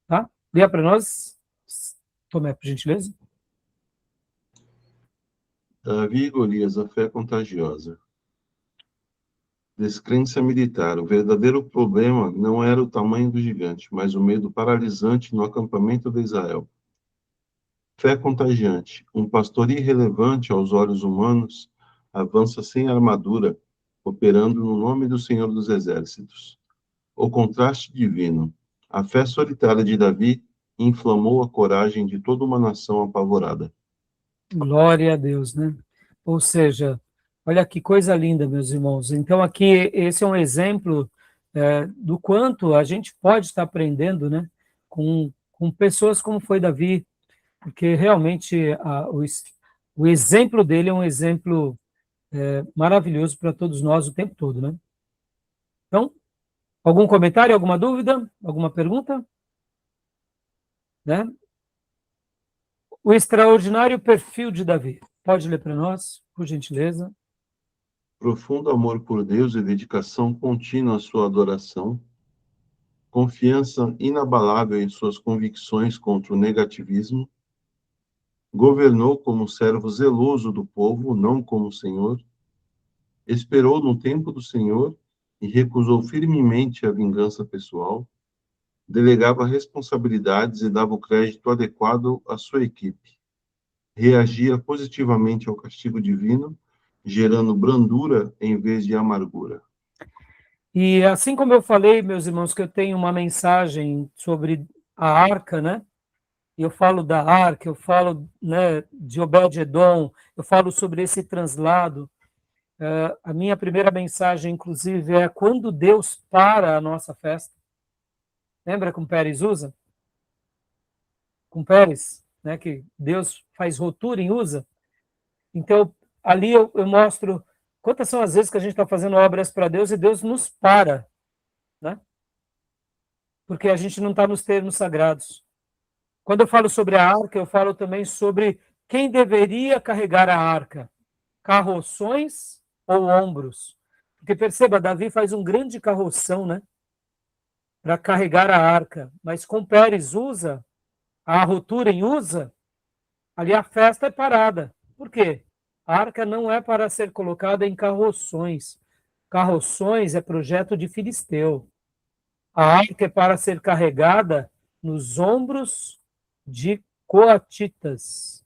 Tá? Leia para nós, Tomé, por gentileza. Davi e Golias, a fé contagiosa. Descrença militar. O verdadeiro problema não era o tamanho do gigante, mas o medo paralisante no acampamento de Israel. Fé contagiante. Um pastor irrelevante aos olhos humanos avança sem armadura, operando no nome do Senhor dos Exércitos. O contraste divino. A fé solitária de Davi inflamou a coragem de toda uma nação apavorada. Glória a Deus, né? Ou seja, olha que coisa linda, meus irmãos. Então, aqui, esse é um exemplo do quanto a gente pode estar aprendendo, né? Com pessoas como foi Davi, porque realmente o exemplo dele é um exemplo maravilhoso para todos nós o tempo todo, né? Então, algum comentário, alguma dúvida, alguma pergunta? Né? O extraordinário perfil de Davi. Pode ler para nós, por gentileza? Profundo amor por Deus e dedicação contínua à sua adoração, confiança inabalável em suas convicções contra o negativismo, governou como servo zeloso do povo, não como senhor, esperou no tempo do Senhor e recusou firmemente a vingança pessoal, delegava responsabilidades e dava o crédito adequado à sua equipe, reagia positivamente ao castigo divino, gerando brandura em vez de amargura. E assim como eu falei, meus irmãos, que eu tenho uma mensagem sobre a arca, né? Eu falo da arca, eu falo, né, de Obed-edom, eu falo sobre esse translado. A minha primeira mensagem, inclusive, é quando Deus para a nossa festa. Lembra com Pérez usa? Com Pérez, né, que Deus faz rotura em usa. Então, ali eu mostro quantas são as vezes que a gente está fazendo obras para Deus e Deus nos para, né? Porque a gente não está nos termos sagrados. Quando eu falo sobre a arca, eu falo também sobre quem deveria carregar a arca, carroções ou ombros. Porque perceba, Davi faz um grande carroção, né, para carregar a arca, mas com Pérez usa, a rotura em usa, ali a festa é parada. Por quê? A arca não é para ser colocada em carroções. Carroções é projeto de Filisteu. A arca é para ser carregada nos ombros de coatitas,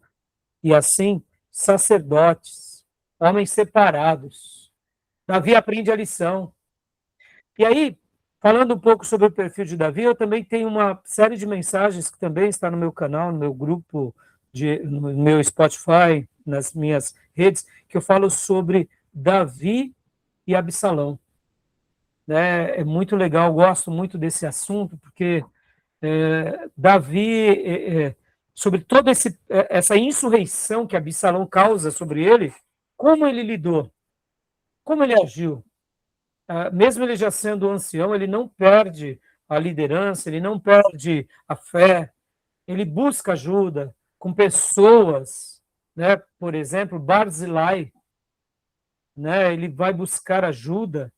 e assim sacerdotes, homens separados. Davi aprende a lição. E aí, falando um pouco sobre o perfil de Davi, eu também tenho uma série de mensagens que também está no meu canal, no meu grupo, no meu Spotify, nas minhas redes, que eu falo sobre Davi e Absalão. Né? É muito legal, gosto muito desse assunto, porque Davi, sobre toda essa insurreição que Absalão causa sobre ele, como ele lidou, como ele agiu. Mesmo ele já sendo ancião, ele não perde a liderança, ele não perde a fé, ele busca ajuda com pessoas, né? Por exemplo, Barzilai, né? Ele vai buscar ajuda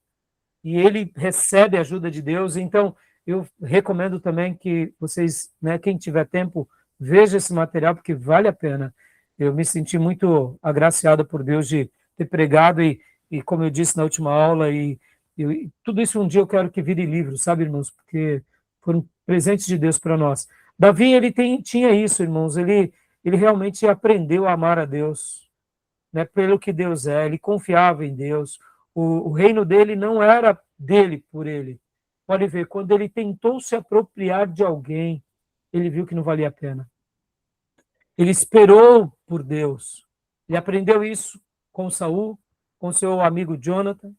e ele recebe a ajuda de Deus. Então, eu recomendo também que vocês, né, quem tiver tempo, veja esse material, porque vale a pena. Eu me senti muito agraciado por Deus de ter pregado e como eu disse na última aula, tudo isso um dia eu quero que vire livro, sabe, irmãos? Porque foram presentes de Deus para nós. Davi, ele tinha isso, irmãos, ele realmente aprendeu a amar a Deus, né, pelo que Deus é, ele confiava em Deus. O reino dele não era dele por ele. Pode ver, quando ele tentou se apropriar de alguém, ele viu que não valia a pena. Ele esperou por Deus. Ele aprendeu isso com Saul, com seu amigo Jonathan.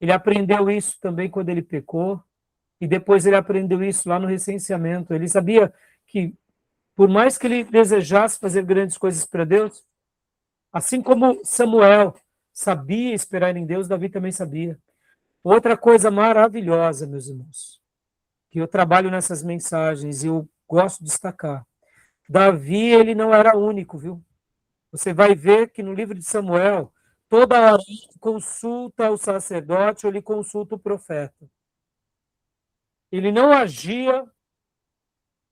Ele aprendeu isso também quando ele pecou. E depois ele aprendeu isso lá no recenseamento. Ele sabia que, por mais que ele desejasse fazer grandes coisas para Deus, assim como Samuel sabia esperar em Deus, Davi também sabia. Outra coisa maravilhosa, meus irmãos, que eu trabalho nessas mensagens e eu gosto de destacar. Davi, ele não era único, viu? Você vai ver que no livro de Samuel, toda hora ele consulta o sacerdote ou ele consulta o profeta. Ele não agia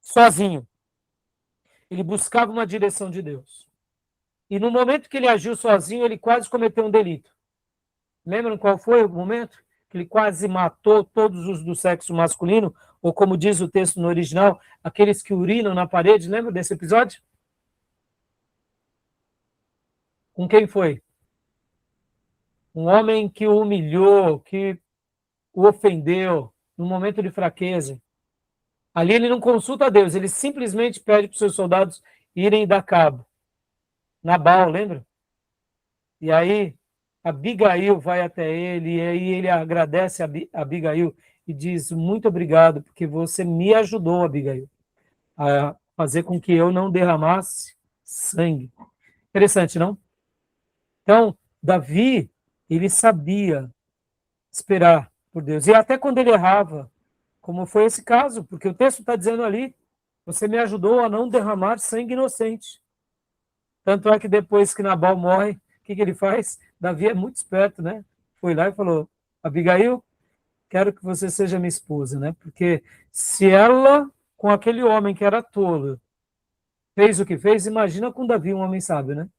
sozinho. Ele buscava uma direção de Deus. E no momento que ele agiu sozinho, ele quase cometeu um delito. Lembram qual foi o momento? Que ele quase matou todos os do sexo masculino, ou como diz o texto no original, aqueles que urinam na parede. Lembra desse episódio? Com quem foi? Um homem que o humilhou, que o ofendeu, num momento de fraqueza. Ali ele não consulta a Deus, ele simplesmente pede para os seus soldados irem dar cabo. Nabal, lembra? E aí Abigail vai até ele, e aí ele agradece a Abigail e diz, muito obrigado, porque você me ajudou, Abigail, a fazer com que eu não derramasse sangue. Interessante, não? Então, Davi, ele sabia esperar por Deus. E até quando ele errava, como foi esse caso, porque o texto está dizendo ali, você me ajudou a não derramar sangue inocente. Tanto é que depois que Nabal morre, o que ele faz? Davi é muito esperto, né? Foi lá e falou, Abigail, quero que você seja minha esposa, né? Porque se ela, com aquele homem que era tolo, fez o que fez, imagina com Davi, um homem sábio, né?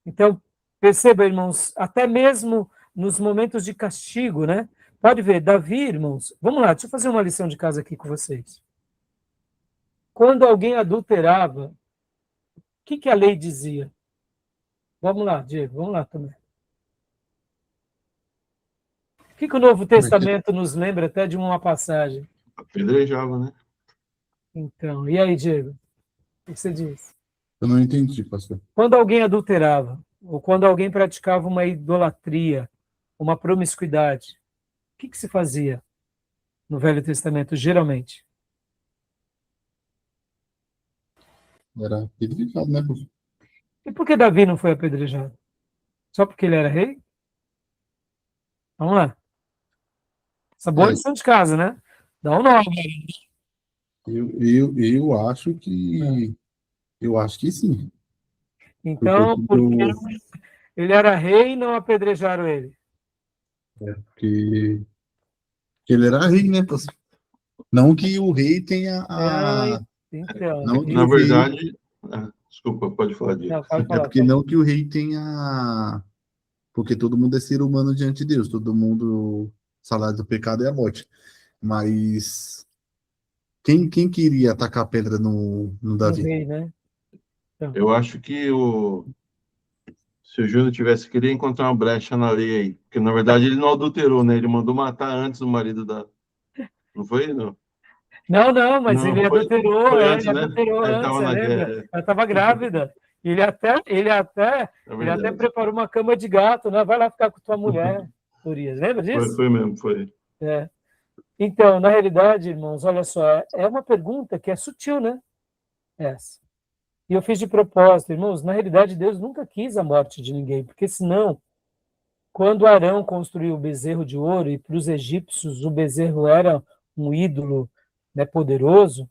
Então, perceba, irmãos, até mesmo nos momentos de castigo, né? Pode ver, Davi, irmãos, vamos lá, deixa eu fazer uma lição de casa aqui com vocês. Quando alguém adulterava, o que a lei dizia? Vamos lá, Diego, vamos lá também. O que o Novo Testamento nos lembra até de uma passagem? Apedrejava, né? Então, e aí, Diego? O que você diz? Eu não entendi, pastor. Quando alguém adulterava, ou quando alguém praticava uma idolatria, uma promiscuidade, o que se fazia no Velho Testamento, geralmente? Era apedrejado, né, pastor? E por que Davi não foi apedrejado? Só porque ele era rei? Vamos lá. Essa boa lição de casa, né? Dá um nome. Eu acho que. Eu acho que sim. Então, porque ele era rei e não apedrejaram ele. Porque ele era rei, né, pastor? Não que o rei tenha a. Então, Não que Na o rei. verdade... desculpa, pode falar, Diego. não, pode falar, Porque não que o rei tenha. Porque todo mundo é ser humano diante de Deus. Todo mundo. O salário do pecado é a morte. Mas. Quem queria atacar a pedra no o Davi? rei, né? Eu acho que se o Júnior tivesse queria encontrar uma brecha na lei aí, porque na verdade ele não adulterou, né? Ele mandou matar antes o marido da... Não foi, não? Não, mas Não, ele adulterou, foi ele antes, né? adulterou Ele antes, estava você na lembra? guerra. Ela estava grávida. Ele até É verdade. preparou uma cama de gato, né? Vai lá ficar com tua mulher, Urias. Lembra disso? Foi mesmo, foi. É. Então, na realidade, irmãos, olha só, é uma pergunta que é sutil, né? Essa. E eu fiz de propósito, irmãos, na realidade Deus nunca quis a morte de ninguém, porque senão, quando Arão construiu o bezerro de ouro, e para os egípcios o bezerro era um ídolo, né, poderoso,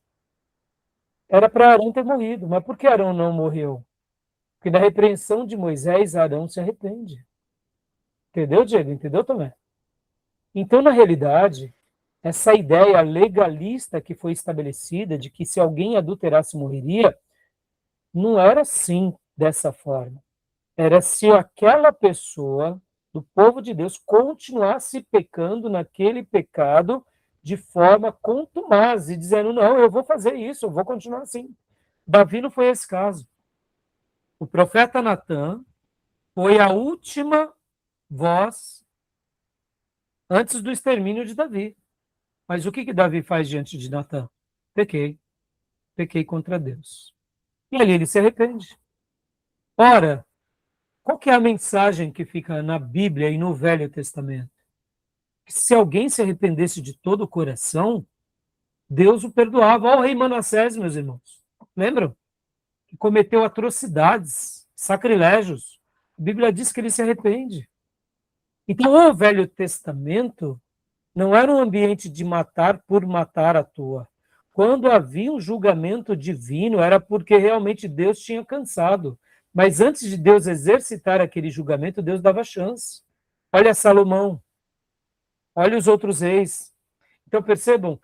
era para Arão ter morrido. Mas por que Arão não morreu? Porque na repreensão de Moisés, Arão se arrepende. Entendeu, Diego? Entendeu também? Então, na realidade, essa ideia legalista que foi estabelecida de que se alguém adulterasse morreria, não era assim, dessa forma. Era se aquela pessoa do povo de Deus continuasse pecando naquele pecado de forma contumaz e dizendo, não, eu vou fazer isso, eu vou continuar assim. Davi não foi esse caso. O profeta Natan foi a última voz antes do extermínio de Davi. Mas o que Davi faz diante de Natan? Pequei contra Deus. E ali ele se arrepende. Ora, qual que é a mensagem que fica na Bíblia e no Velho Testamento? Que se alguém se arrependesse de todo o coração, Deus o perdoava. Olha o rei Manassés, meus irmãos. Lembram? Que cometeu atrocidades, sacrilégios. A Bíblia diz que ele se arrepende. Então, o Velho Testamento não era um ambiente de matar por matar à toa. Quando havia um julgamento divino, era porque realmente Deus tinha cansado. Mas antes de Deus exercitar aquele julgamento, Deus dava chance. Olha Salomão, olha os outros reis. Então, percebam,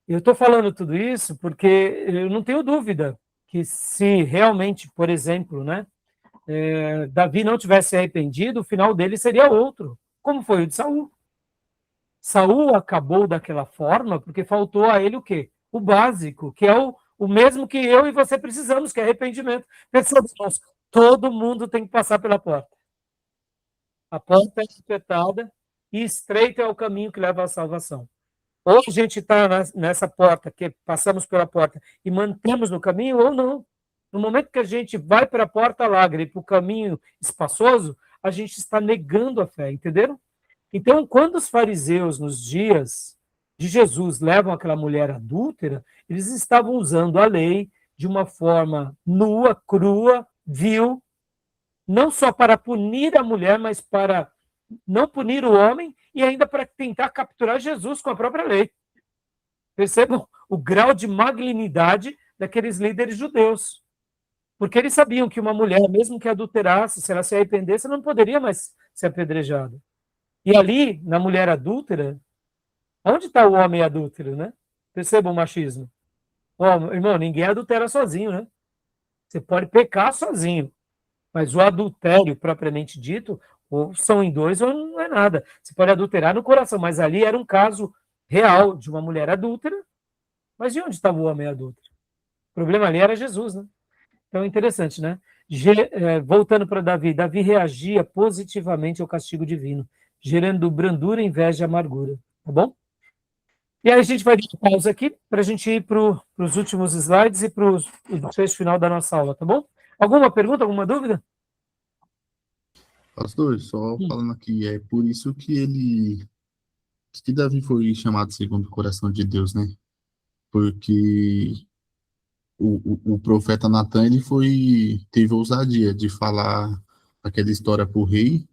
eu estou falando tudo isso porque eu não tenho dúvida que se realmente, por exemplo, né, Davi não tivesse arrependido, o final dele seria outro, como foi o de Saul. Saul acabou daquela forma porque faltou a ele o quê? O básico, que é o mesmo que eu e você precisamos, que é arrependimento. Percebam, todo mundo tem que passar pela porta. A porta é espetada e estreito é o caminho que leva à salvação. Ou a gente está nessa porta, que passamos pela porta e mantemos no caminho, ou não. No momento que a gente vai para a porta larga e para o caminho espaçoso, a gente está negando a fé, entenderam? Então, quando os fariseus, nos dias de Jesus, levam aquela mulher adúltera, eles estavam usando a lei de uma forma nua, crua, vil, não só para punir a mulher, mas para não punir o homem e ainda para tentar capturar Jesus com a própria lei. Percebam o grau de malignidade daqueles líderes judeus. Porque eles sabiam que uma mulher, mesmo que adulterasse, se ela se arrependesse, ela não poderia mais ser apedrejada. E ali, na mulher adúltera, onde está o homem adúltero, né? Percebam o machismo. Oh, irmão, ninguém adultera sozinho, né? Você pode pecar sozinho, mas o adultério, propriamente dito, ou são em dois ou não é nada. Você pode adulterar no coração, mas ali era um caso real de uma mulher adúltera, mas e onde estava o homem adúltero? O problema ali era Jesus, né? Então é interessante, né? Voltando para Davi, Davi reagia positivamente ao castigo divino, gerando brandura, inveja e amargura, tá bom? E aí a gente vai dar uma pausa aqui para a gente ir para os últimos slides e para o desfecho final da nossa aula, tá bom? Alguma pergunta, alguma dúvida? Pastor, só falando aqui, é por isso que Davi foi chamado segundo o coração de Deus, né? Porque o profeta Natan, teve ousadia de falar aquela história para o rei,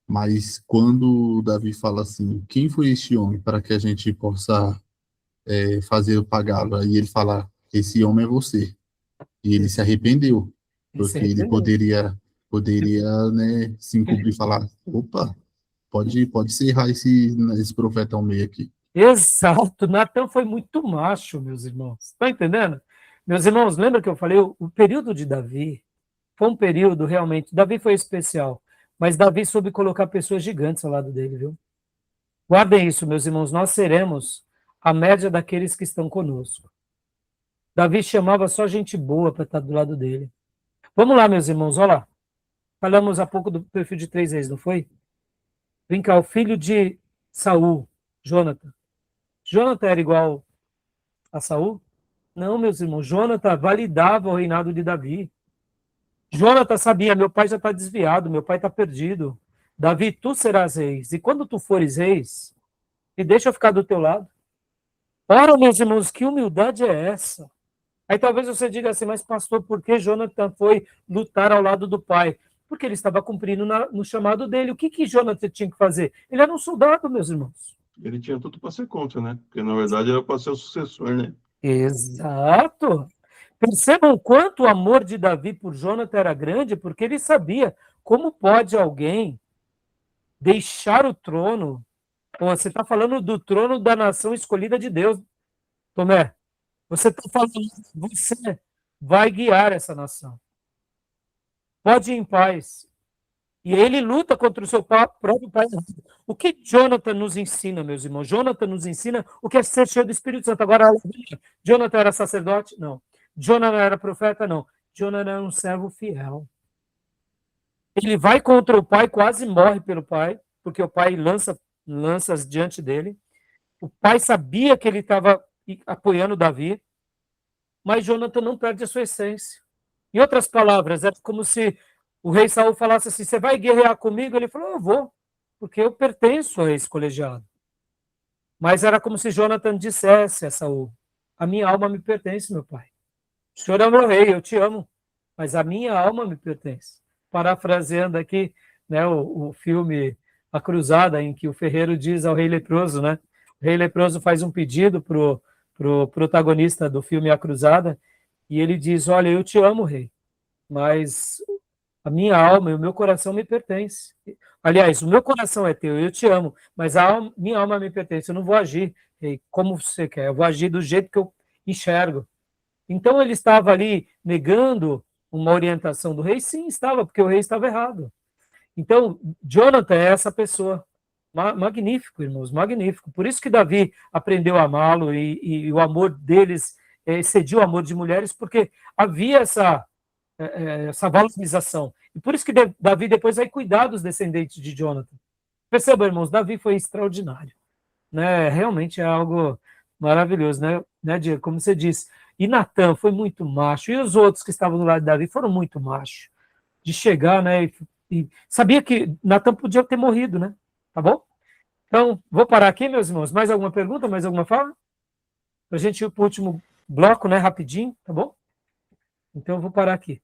mas quando Davi fala assim, quem foi este homem para que a gente possa fazer pagá-lo? Aí ele fala, esse homem é você. E ele se arrependeu, porque ele poderia, né, se encobrir e falar, opa, pode encerrar esse profeta ao meio aqui. Exato, Natan foi muito macho, meus irmãos. Estão entendendo? Meus irmãos, lembra que eu falei, o período de Davi foi um período realmente, Davi foi especial, mas Davi soube colocar pessoas gigantes ao lado dele, viu? Guardem isso, meus irmãos, nós seremos a média daqueles que estão conosco. Davi chamava só gente boa para estar do lado dele. Vamos lá, meus irmãos, olha lá. Falamos há pouco do perfil de 3 reis, não foi? Vem cá, o filho de Saul, Jonathan. Jonathan era igual a Saul? Não, meus irmãos, Jonathan validava o reinado de Davi. Jonathan sabia, meu pai já está desviado, meu pai está perdido. Davi, tu serás reis. E quando tu fores reis, me deixa eu ficar do teu lado. Ora, meus irmãos, que humildade é essa? Aí talvez você diga assim, mas pastor, por que Jonathan foi lutar ao lado do pai? Porque ele estava cumprindo no chamado dele. O que Jonathan tinha que fazer? Ele era um soldado, meus irmãos. Ele tinha tudo para ser contra, né? Porque, na verdade, era para ser o sucessor, né? Exato. Percebam o quanto o amor de Davi por Jonathan era grande, porque ele sabia como pode alguém deixar o trono. Pô, você está falando do trono da nação escolhida de Deus, Tomé. Você está falando, você vai guiar essa nação. Pode ir em paz. E ele luta contra o seu próprio pai. O que Jonathan nos ensina, meus irmãos? Jonathan nos ensina o que é ser cheio do Espírito Santo. Agora, Jonathan era sacerdote? Não. Jonathan era profeta? Não. Jonathan era um servo fiel. Ele vai contra o pai, quase morre pelo pai, porque o pai lança diante dele. O pai sabia que ele estava apoiando Davi, mas Jonathan não perde a sua essência. Em outras palavras, é como se o rei Saul falasse assim, você vai guerrear comigo? Ele falou, eu vou, porque eu pertenço a esse colegiado. Mas era como se Jonathan dissesse a Saul, a minha alma me pertence, meu pai. O senhor é o meu rei, eu te amo, mas a minha alma me pertence. Parafraseando aqui, né, o filme A Cruzada, em que o ferreiro diz ao rei leproso, né? O rei leproso faz um pedido pro protagonista do filme A Cruzada, e ele diz, olha, eu te amo, rei, mas a minha alma e o meu coração me pertence. Aliás, o meu coração é teu, eu te amo, mas minha alma me pertence. Eu não vou agir, rei, como você quer, eu vou agir do jeito que eu enxergo. Então ele estava ali negando uma orientação do rei? Sim, estava, porque o rei estava errado. Então, Jonathan é essa pessoa. Magnífico, irmãos, magnífico. Por isso que Davi aprendeu a amá-lo e o amor deles excediu o amor de mulheres, porque havia essa valorização. E por isso que Davi depois vai cuidar dos descendentes de Jonathan. Perceba, irmãos, Davi foi extraordinário. Né? Realmente é algo Maravilhoso, né, Diego? Como você disse. E Natan foi muito macho. E os outros que estavam do lado de Davi foram muito machos. De chegar, né? E sabia que Natan podia ter morrido, né? Tá bom? Então, vou parar aqui, meus irmãos. Mais alguma pergunta? Mais alguma fala? Para a gente ir para o último bloco, né? Rapidinho, tá bom? Então, eu vou parar aqui.